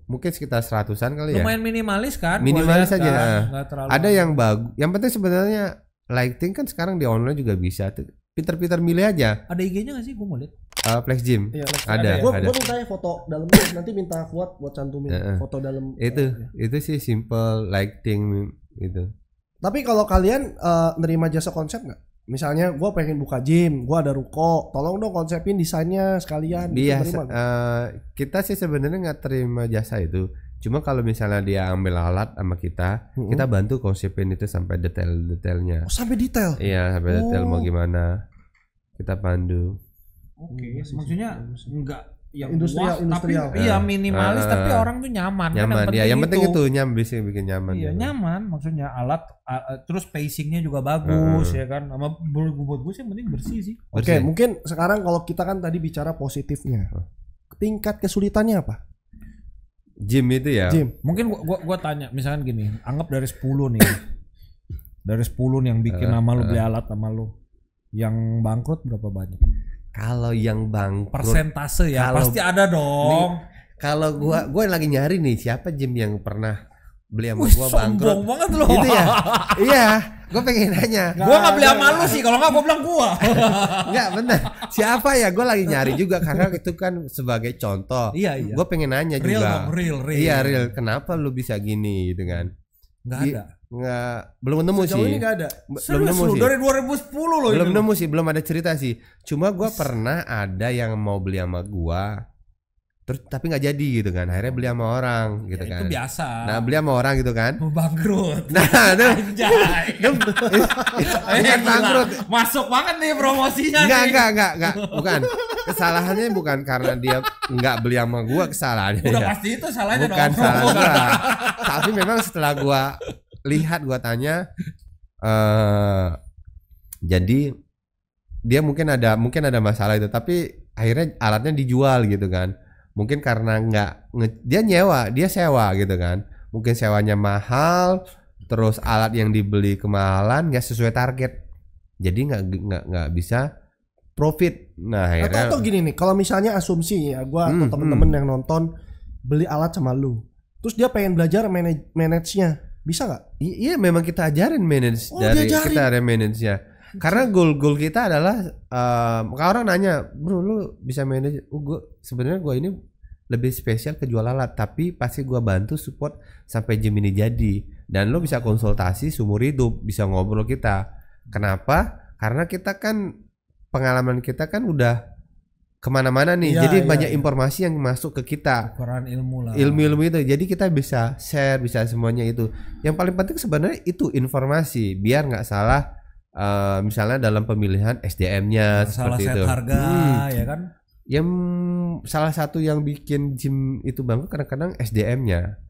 mungkin sekitar 100-an kali ya. Lumayan minimalis kan? Minimalis gua lihat aja. kan. Nggak terlalu. Ada yang bagus. Yang penting sebenarnya lighting kan sekarang di online juga bisa. Pinter-pinter milih aja. Ada IG-nya nggak sih? Gue mau lihat. Flex Gym. Iya, Ada. Gue ada. mintanya foto dalamnya, nanti minta kuat buat cantumin foto dalam. Itu sih simple lighting gitu. Tapi kalau kalian nerima jasa konsep nggak? Misalnya gue pengen buka gym, gue ada ruko, tolong dong konsepin desainnya sekalian. Biasa. Terima nggak? Kita sih sebenarnya nggak terima jasa itu. Cuma kalau misalnya dia ambil alat sama kita bantu konsepin itu sampai detail-detailnya. Oh, sampai detail. Iya, sampai detail mau gimana. Kita pandu. Oke. Maksudnya enggak yang Industrial, wah, industrial. tapi iya minimalis tapi orang tuh nyaman. Nyaman. Kan Ya, yang penting itu bisa bikin nyaman. Iya gitu. nyaman, maksudnya alat terus pacingnya juga bagus ya kan. Sama buat gue sih yang penting bersih sih. Oke, mungkin sekarang kalau kita kan tadi bicara positifnya, tingkat kesulitannya apa? Gym itu ya. Gym. Mungkin gua tanya misalkan gini, anggap dari 10 nih. Dari 10 nih yang bikin nama lu beli alat sama lu. Yang bangkrut berapa banyak? Kalau yang bangkrut Persentase ya, Kalau- pasti ada dong. kalau gua lagi nyari nih siapa gym yang pernah beli sama Wih, gua bangkrut. sombong banget lo. Itu ya. Iya, gua pengen nanya. Gua nggak beli sama lu sih, kalau nggak gua bilang gua. Enggak bener. Siapa ya? Gua lagi nyari juga karena itu kan sebagai contoh. Iya, iya. Gua pengen nanya Real juga. dong, real. Iya, real. Kenapa lu bisa gini gitu kan? Nggak ada. Nggak, belum nemu Sejauh sih. ini nggak ada. Belum Serius nemu lu, sih. dari 2010 loh Belum ini. nemu sih, belum ada cerita sih. Cuma gua pernah ada yang mau beli sama gua. Terus tapi nggak jadi gitu kan. Akhirnya beli sama orang gitu Ya, kan. itu biasa. Nah, beli sama orang gitu kan. Bangkrut. Nah, itu Anjay. bukan Gila. bangkrut. Masuk banget nih promosinya nih. Enggak. Bukan. Kesalahannya bukan karena dia nggak beli sama gua, kesalahannya. Udah ya. pasti itu salahnya Bukan dong. salah gua. Tapi memang setelah gua lihat, gua tanya jadi dia mungkin ada masalah itu, tapi akhirnya alatnya dijual gitu kan. Mungkin karena dia sewa gitu kan. Mungkin sewanya mahal, terus alat yang dibeli kemahalan, nggak sesuai target. Jadi nggak bisa profit. Nah, akhirnya Atau gini nih, kalau misalnya asumsi ya, gue atau temen-temen yang nonton beli alat sama lu, terus dia pengen belajar manage-nya, bisa nggak? Iya, memang kita ajarin manage Oh, dari diajarin. kita ada manage-nya. Karena goal kita adalah kalau orang nanya, "Bro, lu bisa manage?" Sebenarnya gue ini lebih spesial ke jual alat, tapi pasti gue bantu support sampai gym ini jadi. Dan lu bisa konsultasi seumur hidup, bisa ngobrol kita. Kenapa? Karena kita kan pengalaman kita kan udah kemana-mana nih, Iya, jadi iya, banyak iya. informasi yang masuk ke kita. Ukuran ilmu lah. Ilmu-ilmu itu, jadi kita bisa share, bisa semuanya itu. Yang paling penting sebenarnya itu informasi, biar nggak salah misalnya dalam pemilihan SDM-nya Salah seperti set itu. harga ya kan. Yang salah satu yang bikin gym itu bangkrut kadang-kadang SDM-nya.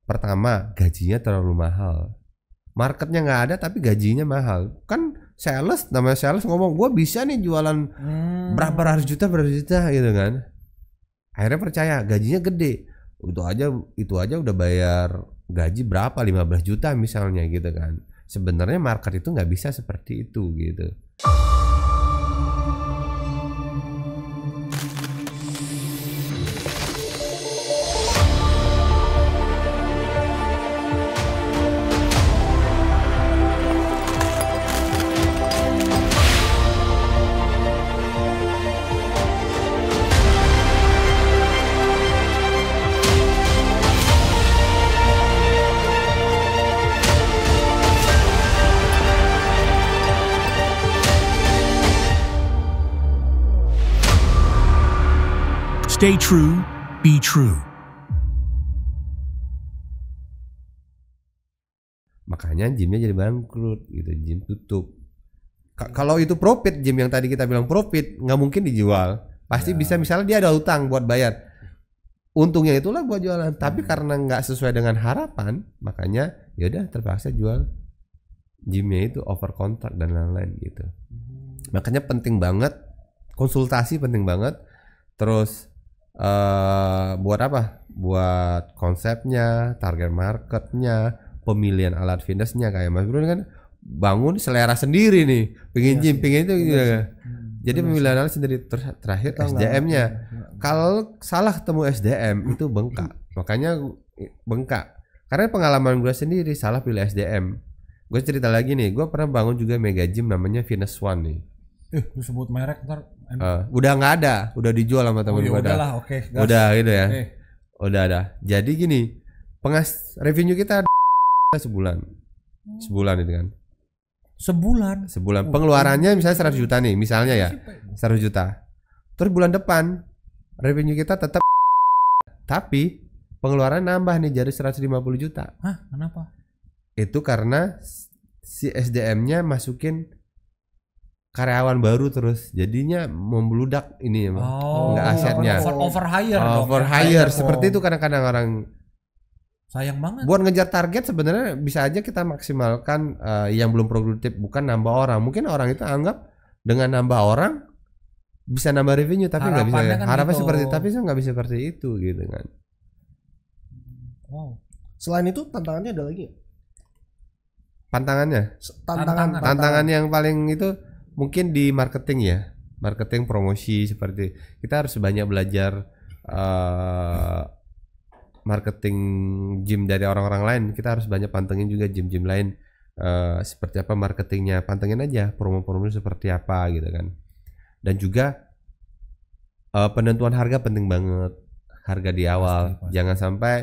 Pertama, gajinya terlalu mahal. Marketnya nggak ada tapi gajinya mahal. Kan namanya sales ngomong, gue bisa nih jualan berapa ratus juta gitu kan. Akhirnya percaya, gajinya gede. Itu aja udah bayar gaji berapa, 15 juta misalnya gitu kan. Sebenarnya market itu nggak bisa seperti itu gitu. Stay true, be true. Makanya gymnya jadi bangkrut gitu, gym tutup. Kalau itu profit, gym yang tadi kita bilang profit, nggak mungkin dijual. Pasti bisa, misalnya dia ada utang buat bayar, untungnya itulah buat jualan. Tapi karena nggak sesuai dengan harapan, makanya yaudah terpaksa jual gymnya itu, over kontrak dan lain-lain gitu. Makanya penting banget konsultasi, penting banget. Terus buat apa? Buat konsepnya, target marketnya, pemilihan alat fitnessnya. Kayak Mas Bro kan bangun selera sendiri nih, pengen gym, pengen itu gitu. Jadi pemilihan alat sendiri. Terakhir SDM-nya. Kalau salah ketemu SDM itu bengkak. Makanya bengkak. Karena pengalaman gue sendiri salah pilih SDM. Gue cerita lagi nih, gue pernah bangun juga mega gym namanya Fitness One nih. Lu sebut merek ntar. Udah nggak ada, udah dijual sama temen gue. Udahlah, oke. Udah gitu ya. Okay. Udah ada. Jadi gini, revenue kita sebulan itu kan. Sebulan. Pengeluarannya misalnya 100 juta nih, misalnya ya. 100 juta. Terus bulan depan revenue kita tetap, tapi pengeluaran nambah nih jadi 150 juta. Hah, kenapa? Itu karena si SDM-nya masukin karyawan baru terus, jadinya membludak ini ya, nggak asetnya. Over hire seperti itu kadang-kadang orang. Sayang banget. Buat ngejar target sebenarnya bisa aja kita maksimalkan yang belum produktif, bukan nambah orang. Mungkin orang itu anggap dengan nambah orang bisa nambah revenue, tapi nggak bisa. Kan harapan gitu. seperti, tapi saya nggak bisa seperti itu gitu kan. Wow. Selain itu tantangannya ada lagi? Tantangan yang paling itu mungkin di marketing ya, marketing promosi. Seperti kita harus banyak belajar marketing gym dari orang-orang lain. Kita harus banyak pantengin juga gym-gym lain, seperti apa marketingnya, pantengin aja promo-promo seperti apa gitu kan. Dan juga penentuan harga penting banget, harga di awal pasti. Jangan sampai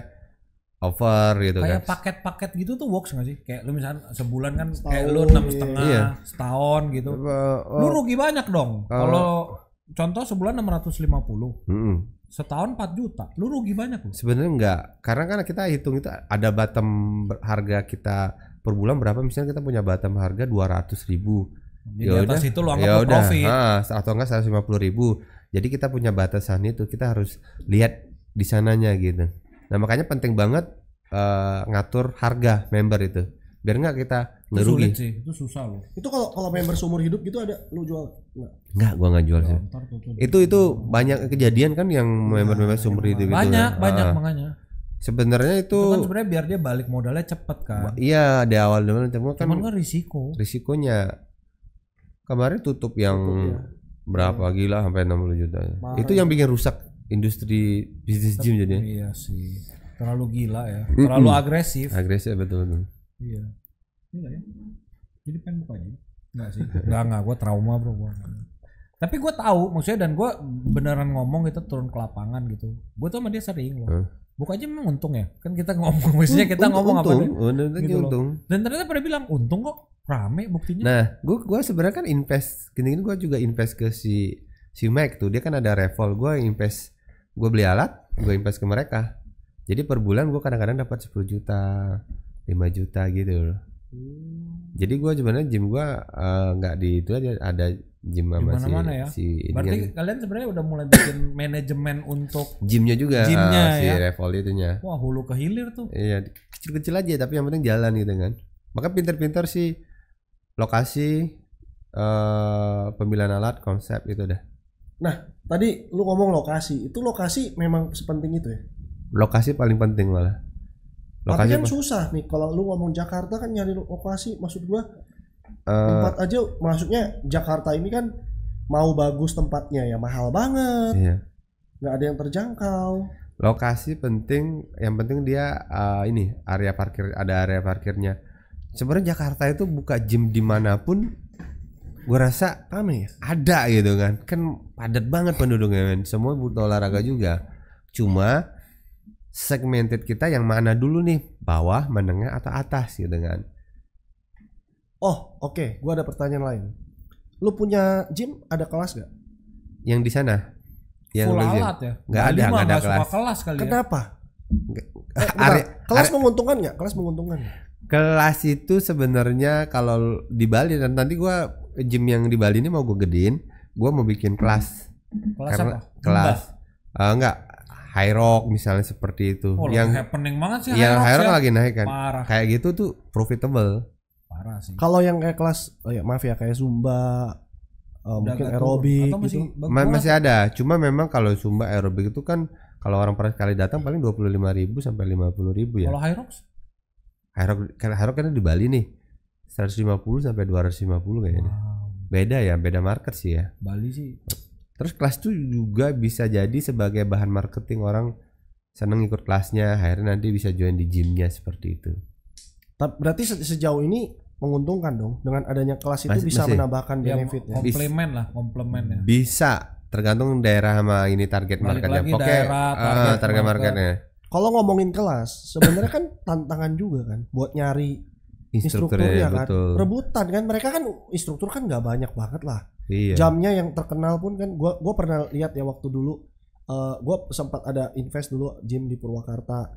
over gitu. Kayak kan. paket-paket gitu tuh works gak sih? Kayak lu misalnya sebulan kan kayak lu 6,5 setahun gitu. Lu rugi banyak dong. Kalau contoh sebulan 650. Setahun 4 juta. Lu rugi banyak loh. Sebenarnya enggak. Karena kan kita hitung itu ada bottom harga kita per bulan berapa, misalnya kita punya bottom harga 200.000. Di atas itu lu anggap profit. Atau enggak 150.000. Jadi kita punya batasan itu, kita harus lihat di sananya gitu. Nah makanya penting banget ngatur harga member itu, biar nggak kita ngerugi. Itu susah loh. Itu kalau member seumur hidup gitu ada lu jual nggak? Nggak, gua nggak jual sih. Itu banyak kejadian kan yang member seumur hidup itu. Banyak makanya. Sebenarnya itu kan sebenarnya biar dia balik modalnya cepet kan. Iya di awal kan. Cuman kan risikonya kemarin tutup yang berapa gila sampai 60 juta. Itu yang bikin rusak industri bisnis gym jadinya. Iya sih, terlalu gila ya, terlalu agresif betul. Iya, gila ya. Jadi pengen buka aja. Enggak sih, enggak, gue trauma bro gua. Tapi gue tahu maksudnya, dan gue beneran ngomong gitu, turun ke lapangan gitu. Gue tuh sama dia sering loh. Buka aja memang untung ya, kan kita ngomong, maksudnya kita ngomong apa gitu untung. Dan ternyata pada bilang untung kok, rame buktinya. Nah, gue sebenarnya kan invest, gini gue juga invest ke si Mike tuh, dia kan ada Revol, gue beli alat, gue invest ke mereka. Jadi per bulan gue kadang-kadang dapat 10 juta, 5 juta gitu loh. Jadi gue sebenarnya gym gue nggak di itu aja, ada gym Di sama mana-mana ya. si Berarti kalian sebenarnya udah mulai bikin manajemen untuk gymnya juga, Gymnya si ya. Revolt itunya. wah hulu ke hilir tuh. Iya, kecil-kecil aja tapi yang penting jalan gitu kan. Maka pinter-pinter sih lokasi, pemilihan alat, konsep itu dah. Nah, tadi lu ngomong lokasi. Itu lokasi memang sepenting itu ya? Lokasi paling penting malah. Tapi kan apa? susah nih kalau lu ngomong Jakarta kan nyari lokasi, maksud gua Eh, tempat aja, maksudnya Jakarta ini kan mau bagus tempatnya ya mahal banget, iya. nggak ada yang terjangkau. Lokasi penting, yang penting dia ini area parkir, ada area parkirnya. Sebenarnya Jakarta itu buka gym dimanapun, gue rasa Rame ya? ada gitu kan. Kan padat banget penduduknya men. Semua butuh olahraga juga. Cuma segmented kita yang mana dulu nih, bawah, menengah atau atas gitu kan. Oh oke, gua ada pertanyaan lain. Lu punya gym, ada kelas gak? Yang di sana, yang Full lu gym. alat ya. Nggak Bali ada, mah nggak ada nggak suka kelas. kelas kali ya. Kenapa? Bentar, Area- kelas area- menguntungkan nggak? Kelas menguntungkan nggak? Kelas itu sebenarnya kalau di Bali, dan nanti gua gym yang di Bali ini mau gue gedein, gua mau bikin kelas. Kelas Karena apa? kelas enggak high rock misalnya seperti itu. Oh, yang lagi happening banget sih yang high rock ya. lagi naik kan. Parah. Kayak gitu tuh profitable. Parah sih. Kalau yang kayak kelas, oh ya maaf ya, kayak Zumba, Udah mungkin agak aerobik turun. Atau masih gitu. bagus Masih ada. Cuma memang kalau Zumba aerobik itu kan kalau orang per kali datang paling 25.000 sampai 50.000 ya. Kalau High Rocks? High rock kan di Bali nih 150 sampai 250 kayaknya. Wow. Beda ya, beda market sih ya. Bali sih. Terus kelas itu juga bisa jadi sebagai bahan marketing, orang seneng ikut kelasnya, akhirnya nanti bisa join di gymnya seperti itu. Berarti sejauh ini menguntungkan dong, dengan adanya kelas itu bisa masih. menambahkan Ya, benefit ya. komplement lah, komplement ya. Bisa tergantung daerah sama ini target Balik marketnya. lagi Pokoknya daerah, target target marketnya. Kalau ngomongin kelas, sebenarnya kan tantangan juga kan buat nyari instrukturnya kan, betul. rebutan kan, mereka kan instruktur kan nggak banyak banget lah. Iya. Jamnya yang terkenal pun kan, gua pernah lihat ya waktu dulu, gua sempat ada invest dulu gym di Purwakarta.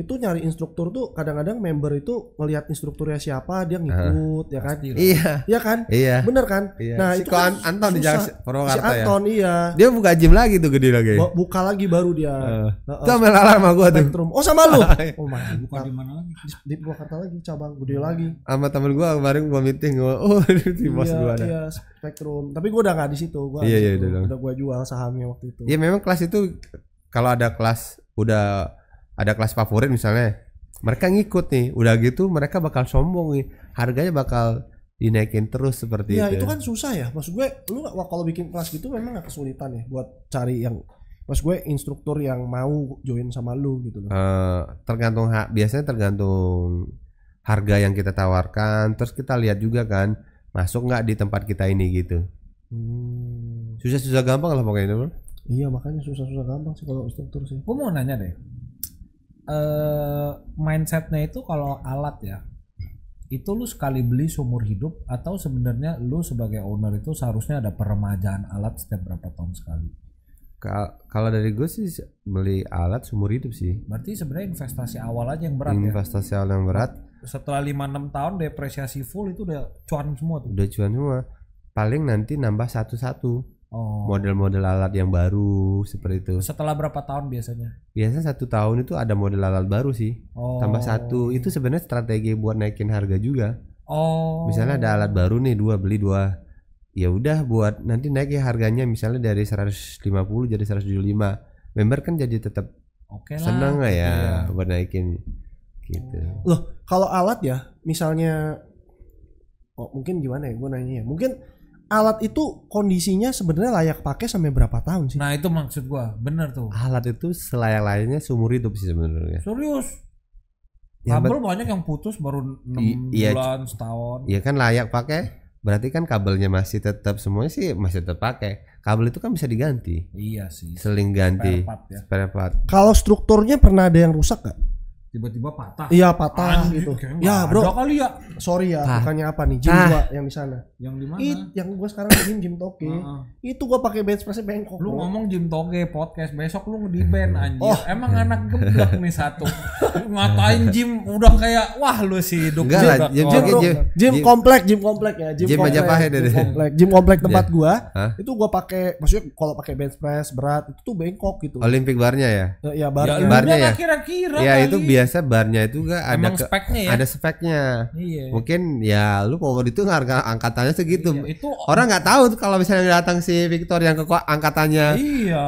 Itu nyari instruktur tuh kadang-kadang member itu ngelihat instrukturnya siapa dia ngikut ya kan. Pasti lah. Iya. Iya kan? Iya. Bener kan? Iya. Nah, Si itu kan Anton di susah. Jakarta, Purwakarta Si Anton iya. Dia buka gym lagi tuh gede lagi. Buka lagi baru dia. Itu ambil alarm sama gua tuh. Spektrum. Oh sama lu. Oh my. Bukan di mana lagi? Di Purwakarta lagi cabang gede lagi. Sama temen gua kemarin gua meeting, di bos gua ada. Iya, Spektrum. Tapi gua udah nggak di situ. Gua Iya, di iya, situ. udah. Udah gua jual sahamnya waktu itu. Iya memang kelas itu kalau ada kelas, udah ada kelas favorit misalnya, mereka ngikut nih, udah gitu mereka bakal sombong nih, harganya bakal dinaikin terus seperti Iya, itu. itu kan susah ya. Maksud gue, lu kalau bikin kelas gitu memang gak kesulitan ya buat cari yang, maksud gue instruktur yang mau join sama lu gitu loh. Tergantung biasanya tergantung harga yang kita tawarkan, terus kita lihat juga kan masuk nggak di tempat kita ini gitu. Susah-susah gampang lah pokoknya itu. Iya, makanya susah-susah gampang sih kalau instruktur sih. Gue mau nanya deh, mindsetnya itu kalau alat ya, itu lu sekali beli seumur hidup atau sebenarnya lu sebagai owner itu seharusnya ada peremajaan alat setiap berapa tahun sekali? Kalau dari gue sih beli alat seumur hidup sih. Berarti sebenarnya investasi awal aja yang berat ya. Investasi awal yang berat. Setelah 5-6 tahun depresiasi full itu udah cuan semua tuh. Udah cuan semua. Paling nanti nambah satu-satu. Oh. Model-model alat yang baru seperti itu. Setelah berapa tahun biasanya? Biasanya 1 tahun itu ada model alat baru sih. Oh. Tambah satu. Itu sebenarnya strategi buat naikin harga juga. Oh. Misalnya ada alat baru nih, 2 beli 2. Ya udah buat nanti naik ya harganya, misalnya dari 150 jadi 175. Member kan jadi tetap Oke lah. senang lah gitu ya buat naikin gitu. Loh, kalau alat ya, misalnya, mungkin gimana ya, gue nanya ya, mungkin alat itu kondisinya sebenarnya layak pakai sampai berapa tahun sih? Nah itu maksud gua, bener tuh. Alat itu selayak-layaknya seumur hidup sih sebenarnya. Serius. Ya, Kabel banyak yang putus baru 6 iya, bulan, setahun. Iya kan layak pakai. Berarti kan kabelnya masih tetap, semuanya sih masih tetap pakai. Kabel itu kan bisa diganti. Iya sih. Seling ganti. Spare part ya. Spare part. Kalau strukturnya pernah ada yang rusak gak? tiba-tiba patah. Iya patah Anjing, gitu. kayaknya Ya nggak bro, ada kali ya. sorry ya, Tah. bukannya apa nih, gym Tah. gua yang di sana. Yang di mana? Yang gua sekarang gym toke. Heeh. Itu gua pakai bench press bengkok. Lu bro. ngomong Jim Toge podcast besok lu nge-di-ban anjir. Oh. Emang anak geblek nih satu. Ngatain Jim udah kayak wah lu sih hidup Enggak lah, geblek. Jim Gym, Toge, bro. Jim- Gym komplek ya, Gym Majapahit gym ini. komplek, gym komplek tempat gua. Hah? Itu gua pakai, maksudnya kalau pakai bench press berat itu tuh bengkok gitu. Olympic barnya ya. Ya Ya bar. lu Barnya nggak ya? kira-kira Ya kali. itu biasa barnya itu gak ada Emang speknya ya? ada speknya. Iya. Mungkin ya lu power itu harga angkatannya segitu. Iya, itu Orang nggak tahu tuh kalau misalnya datang si Victor yang angkatannya. iya.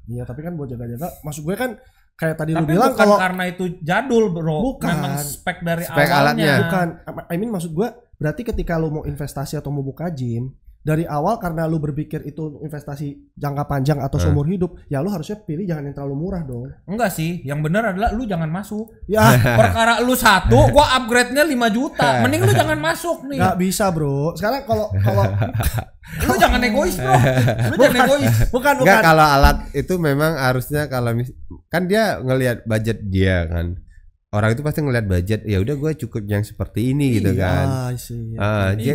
Iya, tapi kan buat jaga-jaga. Maksud gue kan kayak tadi lu Tapi bilang bukan kalau karena itu jadul bro. Bukan. Memang spek dari Spek awalnya. alatnya. bukan, I mean maksud gue berarti ketika lu mau investasi atau mau buka gym dari awal karena lu berpikir itu investasi jangka panjang atau seumur hidup, ya lu harusnya pilih jangan yang terlalu murah dong. Enggak sih, yang benar adalah lu jangan masuk. Ya, Perkara lu satu, gua upgrade-nya 5 juta. Mending lu jangan masuk nih. nggak bisa bro. Sekarang kalau Lu jangan egois bro. Lu jangan egois. bukan Enggak, kalau alat itu memang harusnya kalau kan dia ngelihat budget dia kan. Orang itu pasti ngelihat budget, ya udah gue cukup yang seperti ini gitu kan. Sih.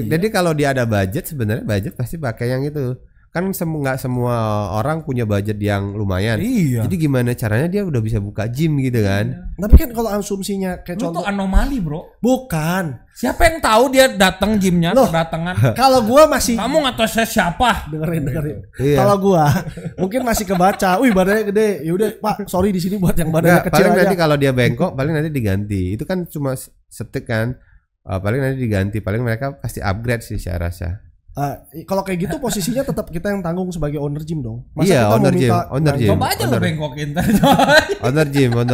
Jadi kalau dia ada budget, sebenarnya budget pasti pakai yang itu. Kan nggak semua orang punya budget yang lumayan. Iya. Jadi gimana caranya dia udah bisa buka gym gitu kan? Tapi kan kalau asumsinya kayak Lu contoh, tuh anomali bro. bukan. Siapa yang tahu dia datang gymnya Loh. kedatangan? Kalau gua masih Kamu nggak tahu saya siapa? dengerin. Iya. Kalau gua mungkin masih kebaca, wih badannya gede. Ya udah Pak, sorry di sini buat yang badannya Nggak, kecil paling aja. nanti kalau dia bengkok, paling nanti diganti. Itu kan cuma setik kan. Paling nanti diganti. Paling mereka pasti upgrade sih saya rasa. Kalau kayak gitu posisinya tetap kita yang tanggung sebagai owner gym dong. Iya, kita mau owner gym, minta owner gym. Coba aja lu Owner. bengkokin ntar. Owner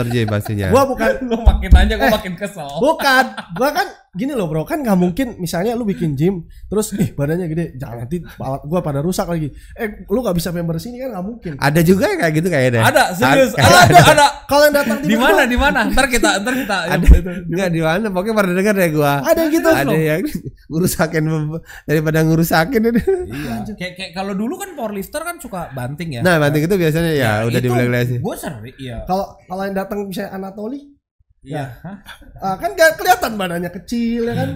gym pastinya. Gua bukan Lu makin aja gua makin kesel. bukan. Gua kan gini loh bro, kan nggak mungkin misalnya lu bikin gym terus badannya gede, jangan nanti alat gua pada rusak lagi. Lu nggak bisa member sini kan nggak mungkin. Ada juga yang kayak gitu kayaknya. Ada serius. Ada. Ada. Kalau yang datang Di mana? Di mana? Ntar kita Ada. Enggak di mana? Pokoknya pernah dengar ya gua. Ada yang gitu. Ada yang ngurusakin daripada ngurusakin itu. Iya. Kayak kalau dulu kan powerlifter kan suka banting ya. Nah, banting itu biasanya ya udah dibilang sih. Gue sering iya. Kalau yang datang misalnya Anatoli, Iya. Hah? kan gak kelihatan badannya kecil ya kan.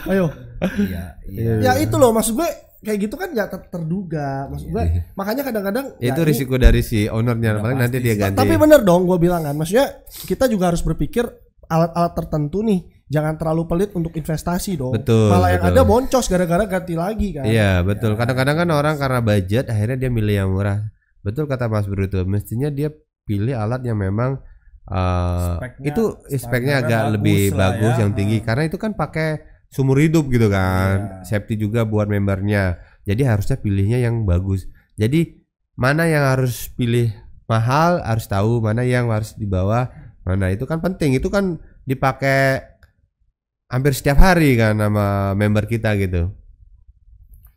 Ayo. Iya, iya. Ya itu loh maksud gue kayak gitu kan nggak terduga maksud gue. Makanya kadang-kadang ya Itu ini- risiko dari si ownernya, paling nanti dia ganti. Tapi bener dong gue bilang kan, maksudnya kita juga harus berpikir alat-alat tertentu nih jangan terlalu pelit untuk investasi dong. Betul, Malah yang betul. ada boncos gara-gara ganti lagi kan. Iya, betul. Kadang-kadang kan orang karena budget akhirnya dia milih yang murah. Betul kata Mas Bro itu. Mestinya dia pilih alat yang memang speknya agak bagus lebih lah bagus ya. yang tinggi karena itu kan pakai seumur hidup gitu kan. Safety juga buat membernya. Jadi harusnya pilihnya yang bagus. Jadi mana yang harus pilih mahal, harus tahu mana yang harus di bawah. Mana itu kan penting. Itu kan dipakai hampir setiap hari kan sama member kita gitu.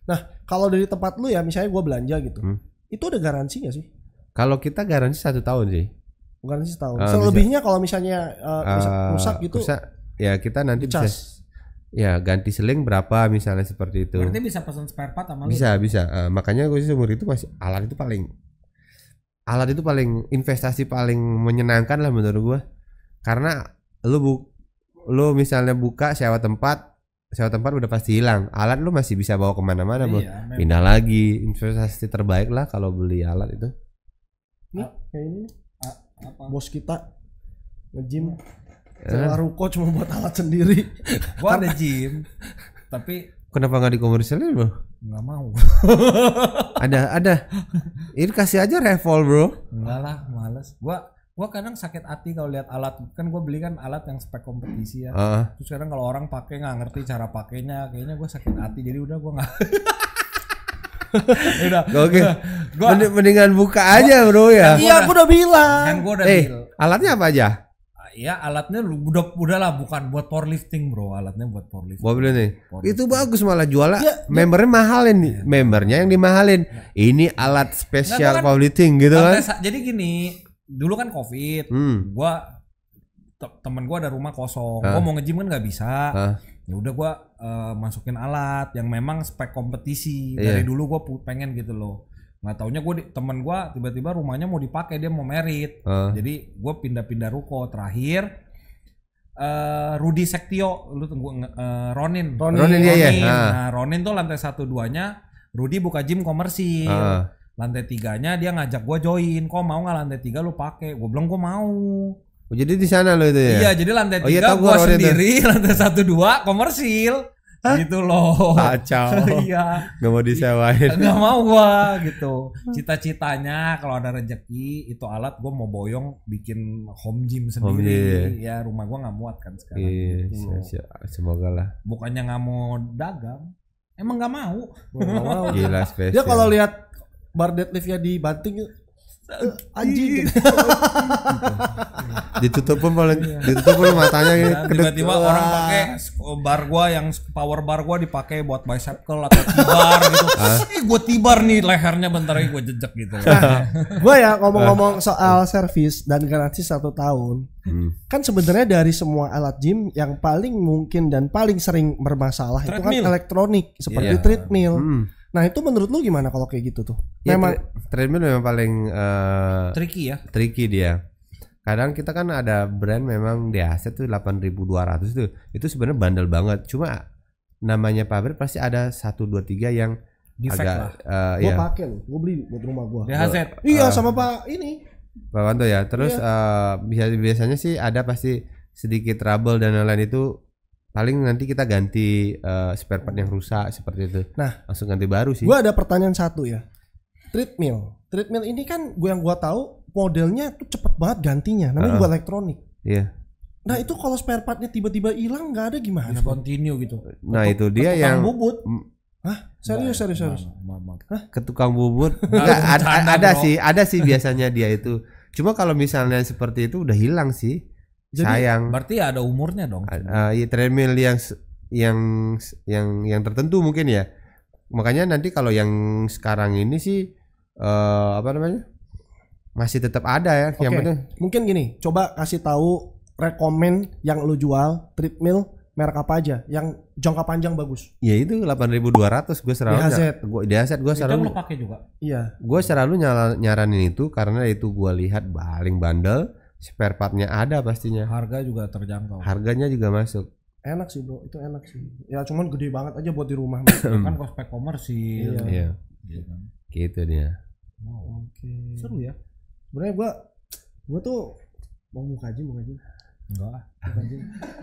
Nah kalau dari tempat lu ya misalnya gue belanja gitu, itu ada garansi gak sih? Kalau kita garansi 1 tahun sih. Garansi setahun. Ah, Selebihnya kalau misalnya rusak gitu, Ya kita nanti bisa dicas. ya ganti seling berapa misalnya seperti itu. Berarti bisa pesan spare part sama lu. Bisa. Makanya gue sih seumur itu masih alat itu paling investasi paling menyenangkan lah menurut gue. Karena lu misalnya buka sewa tempat udah pasti hilang. Alat lu masih bisa bawa kemana-mana, bro. Iya, Pindah lagi. Investasi terbaik lah kalau beli alat itu. Nih kayak ini nih. apa? Bos kita nge-gym sewa ruko cuma buat alat sendiri. Gua ada gym, tapi Kenapa nggak dikomersilin, bro? nggak mau. Ada. Ini kasih aja Revol, bro. Enggak lah, males. Gua kadang sakit hati kalau lihat alat. Kan gua beli kan alat yang spek kompetisi ya. Terus kadang kalau orang pakai nggak ngerti cara pakainya, kayaknya gua sakit hati. Jadi udah gua nggak. Udah. Oke. Gua Mendingan buka aja, bro ya. Iya aku udah bilang. kan gua udah deal. Alatnya apa aja? Ya alatnya udah lah bukan buat powerlifting bro, alatnya buat powerlifting. Gua beli nih. Powerlifting. Itu bagus malah jualnya. Ya, Membernya mahalin nih. Membernya yang dimahalin. Ini alat spesial Nggak, kan powerlifting gitu kan. Jadi gini, dulu kan covid, gua temen gua ada rumah kosong, gua mau nge-gym kan nggak bisa. Ya udah gua masukin alat yang memang spek kompetisi. Dari dulu gua pengen gitu loh. Nggak taunya temen gua tiba-tiba rumahnya mau dipakai, dia mau merit. Jadi gua pindah-pindah ruko. Terakhir Rudy Sektio, lu tunggu Ronin. Iya. Nah, Ronin tuh lantai 1-2-nya Rudy buka gym komersil. Lantai 3-nya dia ngajak gua join. Kok mau nggak lantai 3 lu pakai? Gua bilang gua mau. Oh, jadi di sana lo itu ya? Iya, jadi lantai 3 gua sendiri, lantai 1-2 komersil. Gitu loh. Kacau. Iya. Gak mau disewain. Gak mau gua gitu. Cita-citanya kalau ada rezeki itu alat gua mau boyong bikin home gym sendiri. Ya rumah gua nggak muat kan sekarang. Iya, semoga lah. Bukannya nggak mau dagang, emang nggak mau. Gila spesial. Dia kalau lihat bar deadliftnya dibanting anjing gitu. ditutup pun matanya gitu. Tiba-tiba orang pakai bar gua yang power bar gua dipakai buat bicep curl atau T-bar gitu. Gua T-bar nih lehernya bentar lagi gua jejak gitu. Gua ya ngomong-ngomong soal servis dan garansi 1 tahun. Kan sebenarnya dari semua alat gym yang paling mungkin dan paling sering bermasalah itu kan elektronik seperti treadmill. Nah itu menurut lu gimana kalau kayak gitu tuh? Ya, memang treadmill memang paling tricky ya. Tricky dia. Kadang kita kan ada brand memang di aset tuh 8.200 tuh. Itu sebenarnya bandel banget. Cuma namanya pabrik pasti ada 1 2 3 yang defect agak gua pakai loh. Gua beli buat rumah gua. DHZ. Iya sama Pak ini. Pak Wanto ya. Terus biasanya sih ada pasti sedikit trouble dan lain-lain itu. Paling nanti kita ganti spare part yang rusak seperti itu. Nah, langsung ganti baru sih. Gua ada pertanyaan satu ya. Treadmill ini kan yang gua tahu modelnya tuh cepet banget gantinya. Namanya juga elektronik. Iya. Nah itu kalau spare partnya tiba-tiba hilang nggak ada gimana? Discontinue gitu. Nah itu dia yang bubut. Hah? Serius. Hah? Ke tukang bubut. Enggak, ada sih biasanya dia itu. Cuma kalau misalnya seperti itu udah hilang sih. Jadi, sayang. Berarti ada umurnya dong. Ya treadmill yang tertentu mungkin ya. Makanya nanti kalau yang sekarang ini sih apa namanya? Masih tetap ada ya. Yang penting mungkin gini, coba kasih tahu rekomen yang lu jual treadmill merek apa aja yang jangka panjang bagus. Ya itu 8.200 gue selalu DHZ gue selalu lu pakai juga. Iya. Gue selalu nyaranin itu karena itu gue lihat paling bandel. Spare partnya ada pastinya. Harga juga terjangkau. Harganya juga masuk. Enak sih bro, itu enak sih. Ya cuman gede banget aja buat di rumah. Kan prospek komersil. Iya. Gitu dia. Oh, oke. Seru ya. Sebenarnya gua tuh mau buka gym. Enggak.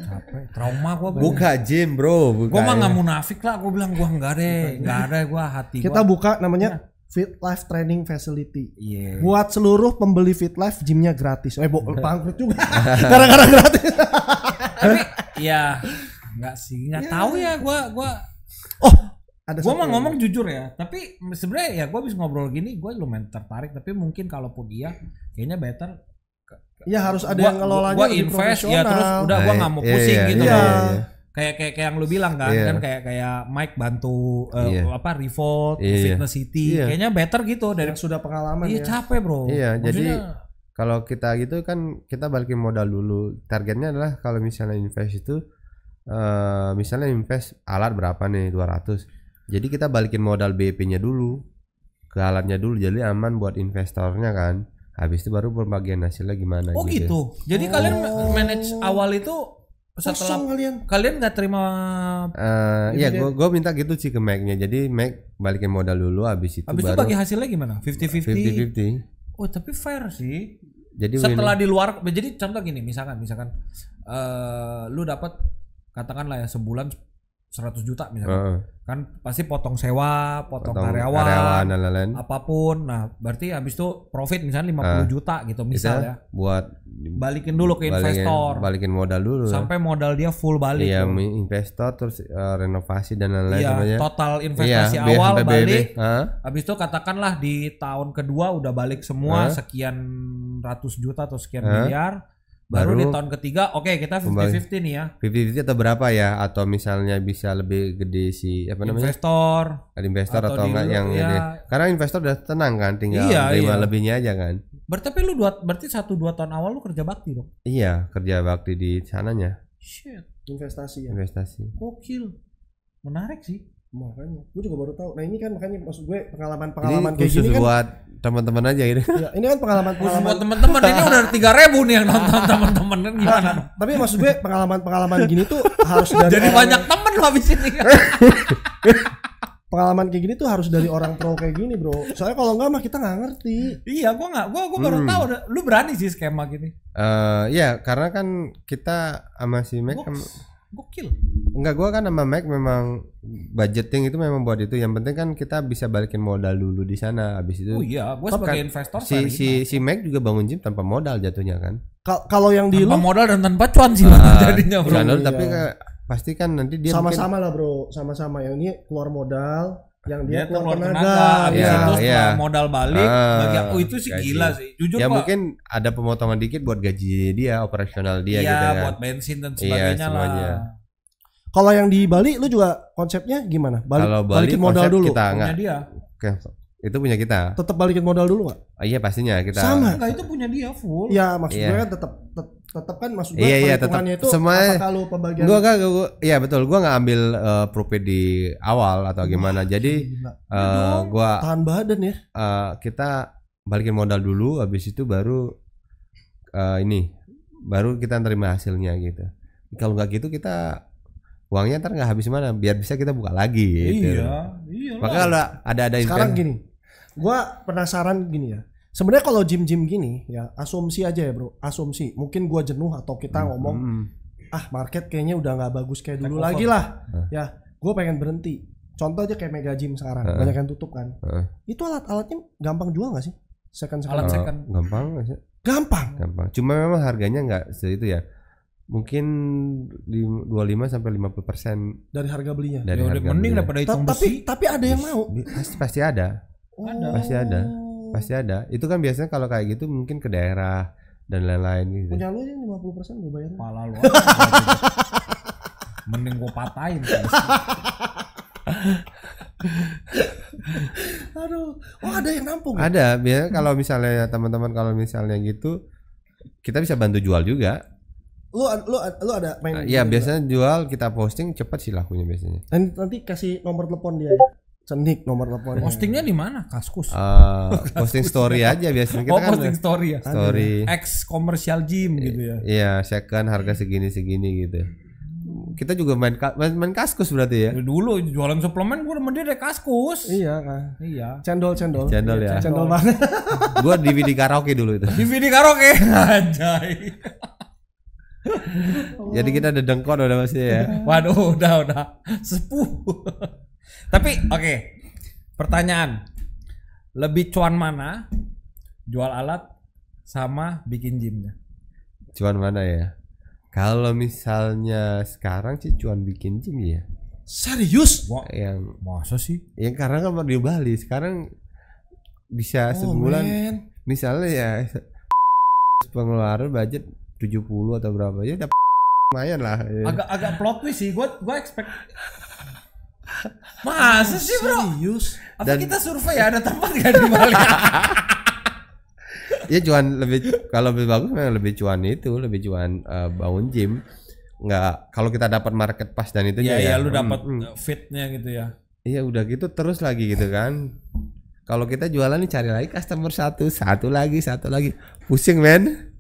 Capek. Trauma gua. Buka gym bro. Gua mah nggak munafik lah. Gua bilang gua nggak ada gua hati. Kita buka namanya Fit Life Training Facility. Iya. Buat seluruh pembeli Fit Life gymnya gratis. Bangkrut juga. Gara-gara gratis. Tapi ya nggak sih, nggak tahu ya gua. Ada gua mah ngomong jujur ya. Tapi sebenarnya ya gua habis ngobrol gini, gua lumayan tertarik. Tapi mungkin kalaupun iya, kayaknya better. Ya harus ada yang ngelolanya gua invest ya terus udah gua nggak mau pusing gitu loh. Kayak yang lu bilang kan, kan kayak Mike bantu Revolt, Fitness City, kayaknya better gitu dari sudah pengalaman. Iya capek bro. Iya. Maksudnya, jadi kalau kita gitu kan kita balikin modal dulu. Targetnya adalah kalau misalnya invest itu, misalnya invest alat berapa nih 200. Jadi kita balikin modal BP-nya dulu ke alatnya dulu, jadi aman buat investornya kan. Habis itu baru pembagian hasilnya gimana. Oh gitu. Jadi kalian manage awal itu setelah kalian nggak terima ya gue minta gitu sih ke Mac-nya. Jadi Mac balikin modal dulu, habis itu baru bagi hasilnya gimana? 50-50. Oh tapi fair sih. Jadi setelah di luar, jadi contoh gini, misalkan lu dapat katakanlah ya sebulan 100 juta misalkan. Kan pasti potong sewa, potong karyawan dan lain-lain. Apapun. Nah, berarti habis itu profit misalnya 50 juta gitu misalnya. Buat balikin dulu ke investor. Balikin modal dulu. Sampai modal dia full balik. Iya, investor terus renovasi dan lain-lain semuanya. Total investasi awal balik. Habis itu katakanlah di tahun kedua udah balik semua sekian ratus juta atau sekian miliar. Baru di tahun ketiga, oke kita 50-50 nih ya. 50-50 atau berapa ya? Atau misalnya bisa lebih gede si apa namanya? Investor atau enggak yang ini. Karena investor udah tenang kan, tinggal terima lebihnya aja kan. Berarti berarti 1-2 tahun awal lu kerja bakti dong? Iya, kerja bakti di sananya. Shit. Investasi ya. Investasi. Gokil. Menarik sih. Makanya, gue juga baru tahu. Nah ini kan makanya maksud gue pengalaman kayak gini kan buat teman-teman aja gitu. Ya, ini kan Buat pengalaman temen-temen ini udah 3.000 nih yang nonton temen-temen kan gimana? tapi maksud gue pengalaman gini tuh harus dari Jadi orang banyak temen lo abis ini. pengalaman kayak gini tuh harus dari orang pro kayak gini, bro. Soalnya kalau enggak mah kita nggak ngerti. Iya, gua baru tahu. Lu berani sih skema gini. Ya karena kan kita sama si Mac Gokil. enggak, gua kan sama Mac memang budgeting itu memang buat itu. Yang penting kan kita bisa balikin modal dulu di sana. Habis itu Oh iya, gua sebagai kan investor si Mac juga bangun gym tanpa modal jatuhnya kan. Kalau yang di tanpa lu modal dan tanpa cuan sih jadinya bro. Jangan, Iya. tapi pasti kan nanti dia sama-sama lah, bro. Sama-sama. Yang ini keluar modal, yang dia Dia keluar keluar tenaga. tenaga, habis Iya, itu setelah iya. modal balik, bagi aku itu sih gaji. gila sih. Jujur ya Pak. mungkin ada pemotongan dikit buat gaji dia, operasional dia Iya, gitu kan. buat bensin dan Iya, sebagainya semuanya. lah. Kalau yang di Bali lu juga konsepnya gimana? Kalau Bali Balikin modal konsep dulu. kita Punya enggak. dia. Itu punya kita. Tetap balikin modal dulu nggak? Iya pastinya kita. Sama. Enggak, itu punya dia full. Ya maksud Iya. gue kan tetap kan maksud gue Iya, perhitungannya tetap. itu Semua- apakah lu pembagian Iya betul, gua nggak ambil profit di awal atau gimana. Jadi Gila. gua Tahan badan ya. kita balikin modal dulu, habis itu baru baru kita terima hasilnya gitu. Kalau nggak gitu kita uangnya ntar nggak habis mana, biar bisa kita buka lagi gitu. Iya Maka lah. kalau ada Sekarang invest- gini, gua penasaran gini ya. Sebenarnya kalau gym-gym gini ya asumsi aja ya, bro. Asumsi. Mungkin gua jenuh atau kita ngomong market kayaknya udah nggak bagus kayak dulu Take over. lagi lah. Ya, gua pengen berhenti. Contoh aja kayak Mega Gym sekarang, banyak yang tutup kan. Itu alat-alatnya gampang jual nggak sih? Second. Alat second. gampang nggak sih? Gampang. Gampang. Cuma memang harganya nggak segitu ya. Mungkin di 25 sampai 50% Dari harga belinya. dari Ya udah harga mending belinya. daripada hitung besi. Tapi ada yang mau. Pasti ada. Ada. Pasti ada. Itu kan biasanya kalau kayak gitu mungkin ke daerah dan lain-lain gitu. Punya lu aja 50% gue bayar. Pala lu. Mending gua patahin. Aduh, oh ada yang nampung. Ada, biasanya kalau misalnya teman-teman kalau misalnya gitu kita bisa bantu jual juga. Lu ada main. Iya, biasanya jual kita posting cepat sih lakunya biasanya. Nanti kasih nomor telepon dia. Sendik nomor teleponnya. Postingnya di mana? Kaskus. Posting story aja biasanya kita Oh, kan posting story ya. story. Ex commercial gym gitu ya. Iya, second harga segini-segini gitu. Kita juga main Kaskus berarti ya. Dulu jualan suplemen gua sama dia dari Kaskus. Iya kan. Iya. Cendol. Channel ya. Cendol banget. Gua DVD karaoke dulu itu. DVD karaoke. Anjay. Jadi kita ada dengkot udah pasti ya. Waduh, udah sepuh. Tapi oke. Pertanyaan. Lebih cuan mana? Jual alat sama bikin gymnya? Cuan mana ya? Kalau misalnya sekarang sih cuan bikin gym ya. Serius? Wah, Yang masa sih? karena kan di Bali sekarang bisa sebulan man. misalnya ya pengeluaran budget 70 atau berapa ya dapat lumayan lah. Ya. Agak plot twist sih. Gua expect. Masa sih, Bro? Serius? Apa kita survei ada tempat gak di Bali? Ya cuan lebih, kalau lebih bagus memang lebih cuan itu, lebih cuan bangun gym. Nggak, kalau kita dapat market pas dan itu Iya, ya lu dapat fitnya gitu ya. iya udah gitu terus lagi gitu kan. Kalau kita jualan nih cari lagi customer satu lagi pusing men.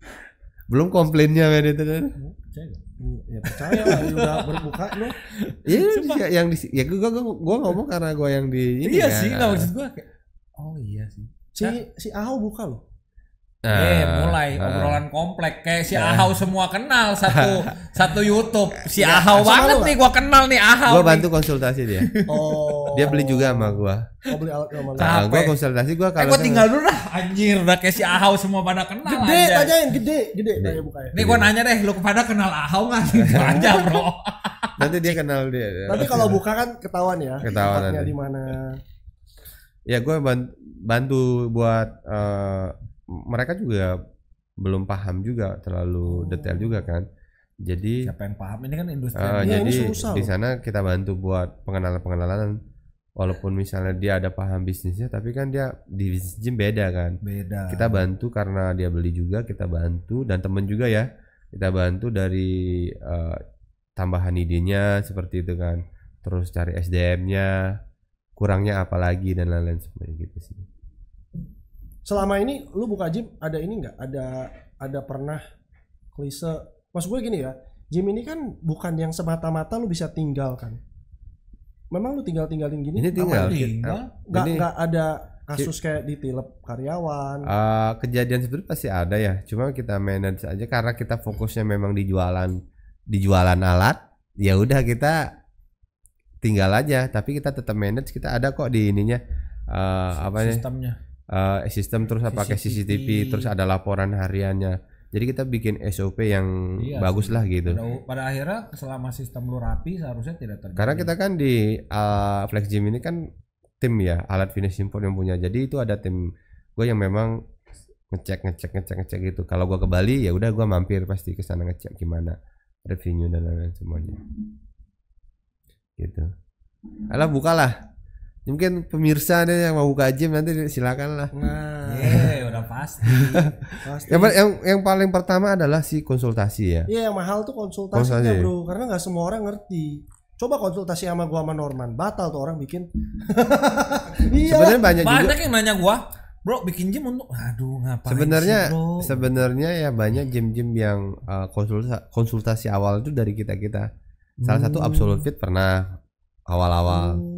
Belum komplainnya men itu kan. Ya percaya lah udah berbuka lu. Iya yang di ya gua ngomong karena gua yang di ini Iya ya. sih, nggak maksud gua kayak. Oh iya sih. Si Ahau buka loh. Mulai obrolan komplek kayak si Ahau semua kenal satu YouTube. Si Ahau banget nih gua kenal nih Ahau. Gua bantu konsultasi dia. Oh. Dia beli juga sama gua. Beli alat sama lu. Capek. Gua konsultasi gua kalau gua tinggal dulu dah anjir udah kayak si Ahau semua pada kenal Gede, aja. tanyain gede tanya bukanya. Nih gua nanya deh lu pada kenal Ahau enggak gitu aja, Bro. nanti dia kenal dia. Tapi kalau buka kan ketahuan ya. Ketahuan tempatnya nanti. di mana. Ya gue bantu buat mereka juga belum paham juga terlalu detail juga kan. Jadi Siapa yang paham ini kan industri. Iya, jadi ini susah di loh. sana kita bantu buat pengenalan walaupun misalnya dia ada paham bisnisnya tapi kan dia di bisnis gym beda kan. Beda. Kita bantu karena dia beli juga kita bantu dan temen juga ya. Kita bantu dari tambahan idenya seperti itu kan. Terus cari SDM-nya kurangnya apa lagi dan lain-lain seperti gitu sih. selama ini lu buka gym ada ini nggak? Ada pernah klise? Maksud gue gini ya, gym ini kan bukan yang semata-mata lu bisa tinggalkan. Memang lu tinggalin gini? Ini tinggal. Nggak ada kasus kayak ditilep karyawan. Kejadian seperti pasti ada ya. Cuma kita manage aja karena kita fokusnya memang di jualan alat. Ya udah kita tinggal aja. Tapi kita tetap manage. Kita ada kok di ininya. Sistemnya. Sistem terus pakai CCTV terus ada laporan hariannya. Jadi kita bikin SOP yang bagus lah gitu. Pada akhirnya selama sistem lu rapi seharusnya tidak terjadi. Karena kita kan di Flex Gym ini kan tim ya, alat fitness import yang punya. Jadi itu ada tim gue yang memang ngecek gitu. Kalau gue ke Bali ya udah gue mampir pasti ke sana ngecek gimana revenue dan lain-lain semuanya. Gitu. Alah bukalah. Mungkin pemirsa nih yang mau buka gym nanti silakan lah. Nah, udah pasti. Yang paling pertama adalah si konsultasi ya. Iya, yang mahal tuh konsultasinya bro, karena nggak semua orang ngerti. Coba konsultasi sama gua sama Norman, batal tuh orang bikin. Iya. Sebenarnya banyak yang nanya gua, bro bikin gym untuk, aduh ngapain sebenarnya ya banyak gym-gym yang konsultasi awal itu dari kita. Salah satu Absolute Fit pernah awal-awal.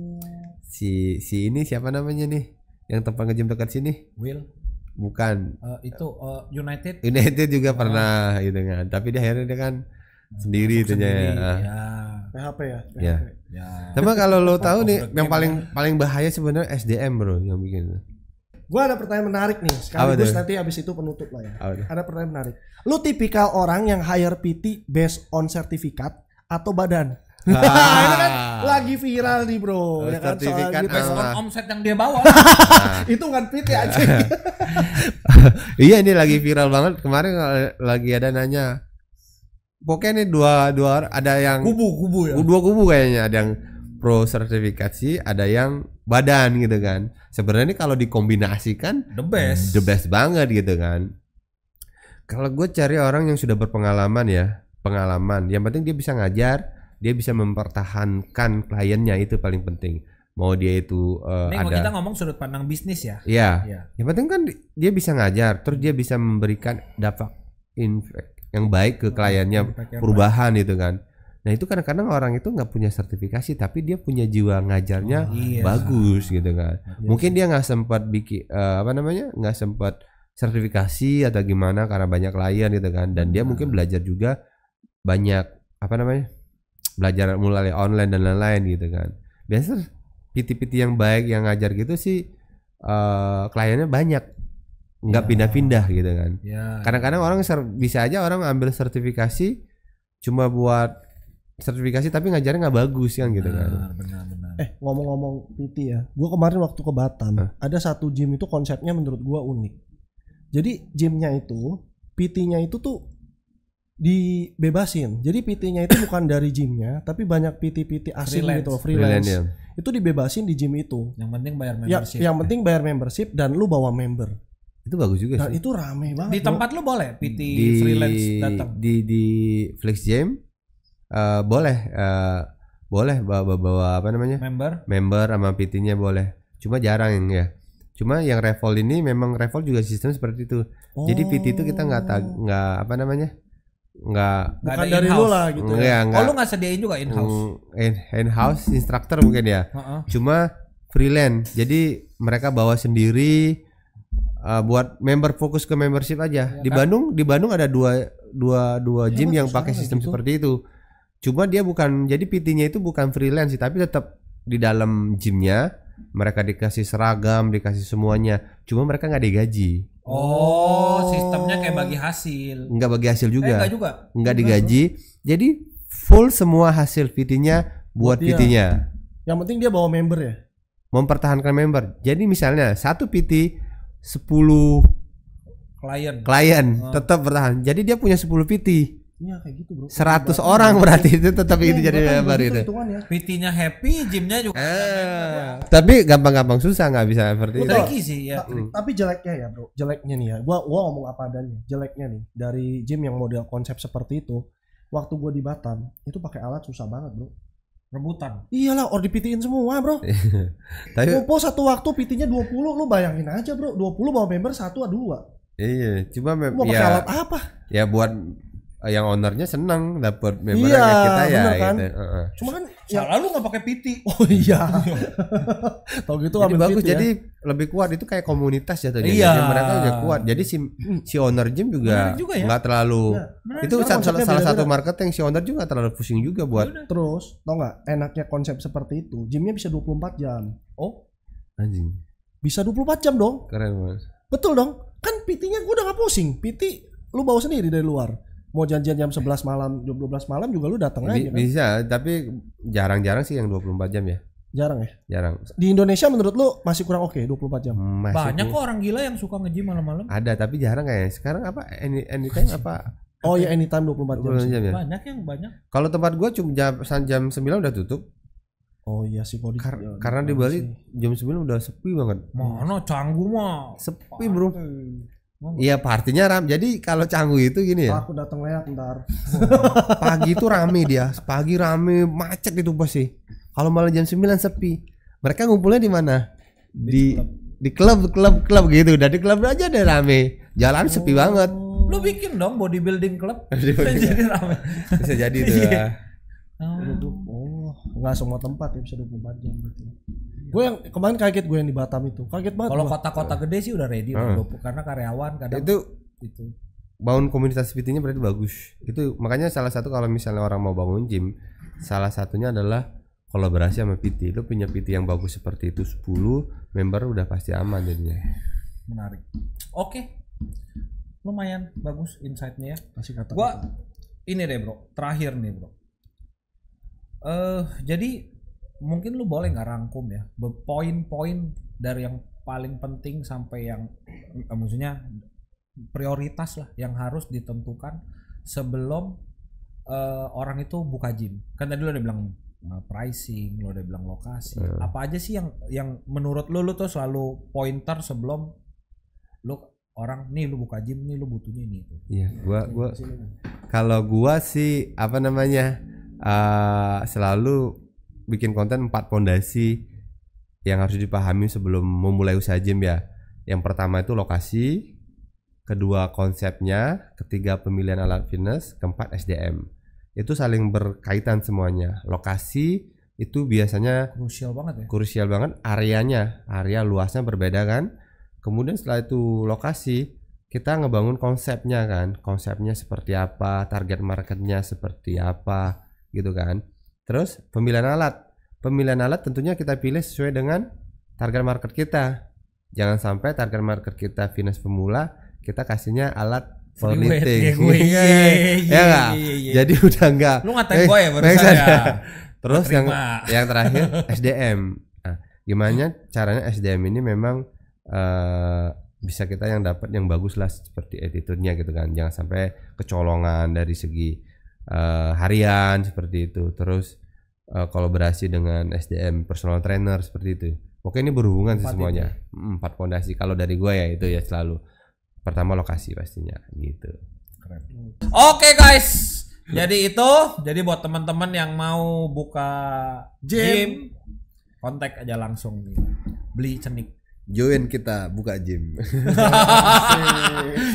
Si ini siapa namanya nih yang tempat nge-gym dekat sini? Will. Bukan. Itu United juga pernah gitu kan. Tapi di akhirnya dia kan sendiri itunya ya. PHP ya. Ya. Sama kalau lo tahu nih yang paling bahaya sebenarnya SDM bro yang bikin. Gua ada pertanyaan menarik nih. Sekaligus nanti abis itu penutup lah ya. Ada pertanyaan menarik. Lu tipikal orang yang hire PT based on sertifikat atau badan? Ini kan lagi viral nih bro. Ya kan, sertifikat based on omset yang dia bawa. Itu kan PT aja. Iya ini lagi viral banget. Kemarin lagi ada nanya. Pokoknya nih dua ada yang kubu ya. Dua kubu kayaknya, ada yang pro sertifikasi, ada yang badan gitu kan. Sebenarnya ini kalau dikombinasikan the best banget gitu kan. Kalau gue cari orang yang sudah berpengalaman ya, yang penting dia bisa ngajar, dia bisa mempertahankan kliennya, itu paling penting. Mau dia itu ini kalau kita ngomong sudut pandang bisnis ya. Iya. Yang penting kan dia bisa ngajar, terus dia bisa memberikan dampak yang baik ke kliennya, perubahan itu kan. Nah itu kadang-kadang orang itu nggak punya sertifikasi tapi dia punya jiwa ngajarnya bagus gitu kan. Mungkin dia nggak sempat bikin nggak sempat sertifikasi atau gimana karena banyak klien gitu kan. Dan dia mungkin belajar juga banyak belajar mulai online dan lain-lain gitu kan. Biasa PT-PT yang baik yang ngajar gitu sih kliennya banyak. Nggak pindah-pindah gitu kan. Kadang-kadang orang bisa aja orang ambil sertifikasi cuma buat sertifikasi tapi ngajarnya nggak bagus kan gitu kan. Benar. Ngomong-ngomong PT ya, gue kemarin waktu ke Batam ada satu gym itu konsepnya menurut gue unik. Jadi gymnya itu PT-nya itu tuh dibebasin. Jadi PT-nya itu bukan dari gymnya, tapi banyak PT-PT asing gitu loh, freelance. Itu dibebasin di gym itu. Yang penting bayar membership. Yang penting bayar membership dan lu bawa member. Itu bagus juga sih. Itu rame banget. Di tempat lu boleh PT freelance datang. Di Flex Gym boleh bawa member sama PT-nya boleh. Cuma jarang ya. Cuma yang Revol ini memang Revol juga sistem seperti itu. Jadi PT itu kita bukan dari lu lah gitu. Lu nggak sediain juga in-house? In-house instructor mungkin ya. Cuma freelance. Jadi mereka bawa sendiri. Buat member fokus ke membership aja. Di Bandung ada dua gym yang pakai sistem seperti itu. Cuma dia bukan, jadi PT-nya itu bukan freelance sih, tapi tetap di dalam gymnya mereka dikasih seragam, dikasih semuanya. Cuma mereka nggak digaji. Sistemnya kayak bagi hasil. Nggak bagi hasil juga. Enggak juga. Nggak digaji. Jadi full semua hasil PT-nya buat PT-nya. Yang penting dia bawa member ya. Mempertahankan member. Jadi misalnya satu PT 10 klien tetap bertahan. Jadi dia punya 10 PT. Iya kayak gitu bro. 100 orang berarti itu tetap itu jadi member itu. PT-nya happy, gymnya juga. Tapi gampang-gampang susah nggak bisa seperti itu. Tricky sih ya. Tapi jeleknya ya bro, jeleknya nih ya. Gua ngomong apa adanya. Jeleknya nih dari gym yang model konsep seperti itu. Waktu gua di Batam itu pakai alat susah banget bro. Rebutan. Iyalah, or dipitiin semua, Bro. Tapi Popo satu waktu PT-nya 20, lu bayangin aja, Bro. 20 bawa member 1 atau 2. iya, cuma Mau pakai alat apa? ya buat yang ownernya senang dapat member Iya, kayak kita ya bener kan? gitu. Cuma kan Salah lu nggak pakai PT. oh iya. Tahu gitu Jadi ambil bagus, PT ya. jadi lebih kuat itu kayak komunitas ya tadi. Iya. Jadi mereka udah kuat. Jadi si owner gym juga Bener juga ya. nggak terlalu. Nah, itu Sekarang salah konsepnya satu beda-beda. marketing si owner juga nggak terlalu pusing juga buat. Terus, tau nggak enaknya konsep seperti itu? Gymnya bisa 24 jam. Oh, Anjing, Bisa 24 jam dong. keren banget. Betul dong. Kan PT-nya gue udah gak pusing. PT lu bawa sendiri dari luar. Mau janjian jam 11 malam, jam 12 malam juga lu datang aja kan. Bisa, tapi jarang-jarang sih yang 24 jam ya. Jarang ya. Jarang. Di Indonesia menurut lu masih kurang oke 24 jam. Masih banyak tuh. kok orang gila yang suka nge-gym malam-malam. Ada tapi jarang kayaknya. Sekarang apa anytime apa? Oh ya anytime 24 jam. 24 sih. jam ya. Banyak yang banyak. Kalau tempat gua cuma jam 9 udah tutup. Oh iya sih kalau Karena di Bali jam 9 udah sepi banget. Mana Canggu mah. Sepi, Bro. Iya, partinya ram. Jadi kalau Canggu itu gini ya. Aku datang leak ntar. Pagi itu rame dia. Pagi rame, macet itu pasti. Kalau malam jam 9 sepi. Mereka ngumpulnya di mana? Di klub gitu. Dan di klub aja udah rame. Jalan sepi banget. Lu bikin dong bodybuilding club. Jadi rame. Bisa jadi tuh. Iya. ya. Oh, nggak semua tempat ya bisa 24 jam berarti. Gue yang kemarin kaget gue yang di Batam itu. Kaget banget. Kalau gua. kota-kota gede sih udah ready karena karyawan kadang Itu itu. bangun komunitas PT-nya berarti bagus. Itu makanya salah satu kalau misalnya orang mau bangun gym, salah satunya adalah kolaborasi sama PT. Lu punya PT yang bagus seperti itu 10 member udah pasti aman jadinya. Menarik. Oke. Lumayan bagus insight-nya ya. Kasih kata. Gua ini deh, Bro. Terakhir nih, Bro. Jadi mungkin lu boleh nggak rangkum ya poin-poin dari yang paling penting sampai yang maksudnya prioritas lah yang harus ditentukan sebelum orang itu buka gym. Kan tadi lu udah bilang pricing, lu udah bilang lokasi. Apa aja sih yang menurut lu tuh selalu pointer sebelum lu orang nih lu buka gym nih lu butuhnya ini itu. Iya, gua kalau gua sih apa namanya? Selalu bikin konten 4 pondasi yang harus dipahami sebelum memulai usaha gym ya. Yang pertama itu lokasi, kedua konsepnya, ketiga pemilihan alat fitness, keempat SDM. Itu saling berkaitan semuanya. Lokasi itu biasanya Krusial banget ya. krusial banget, area luasnya berbeda kan. Kemudian setelah itu lokasi, kita ngebangun konsepnya kan. Konsepnya seperti apa, target marketnya seperti apa gitu kan. Terus pemilihan alat tentunya kita pilih sesuai dengan target market kita. Jangan sampai target market kita fitness pemula, kita kasihnya alat powerlifting. Ya enggak? Jadi udah enggak. Lu ngatain gua ya barusan ya. Terus Terima. yang terakhir SDM. Nah, gimana caranya SDM ini memang bisa kita yang dapat yang bagus lah seperti attitude-nya gitu kan. Jangan sampai kecolongan dari segi harian seperti itu. Terus kolaborasi dengan SDM personal trainer seperti itu. Oke, ini berhubungan sih semuanya. 4 fondasi kalau dari gue ya itu ya selalu. Pertama lokasi pastinya gitu. Keren. Oke guys. Jadi itu buat teman-teman yang mau buka gym kontak aja langsung nih. Beli cenik. Join kita buka gym.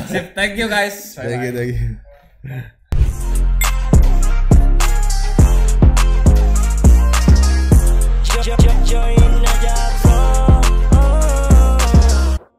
Sip, thank you guys. Thank you.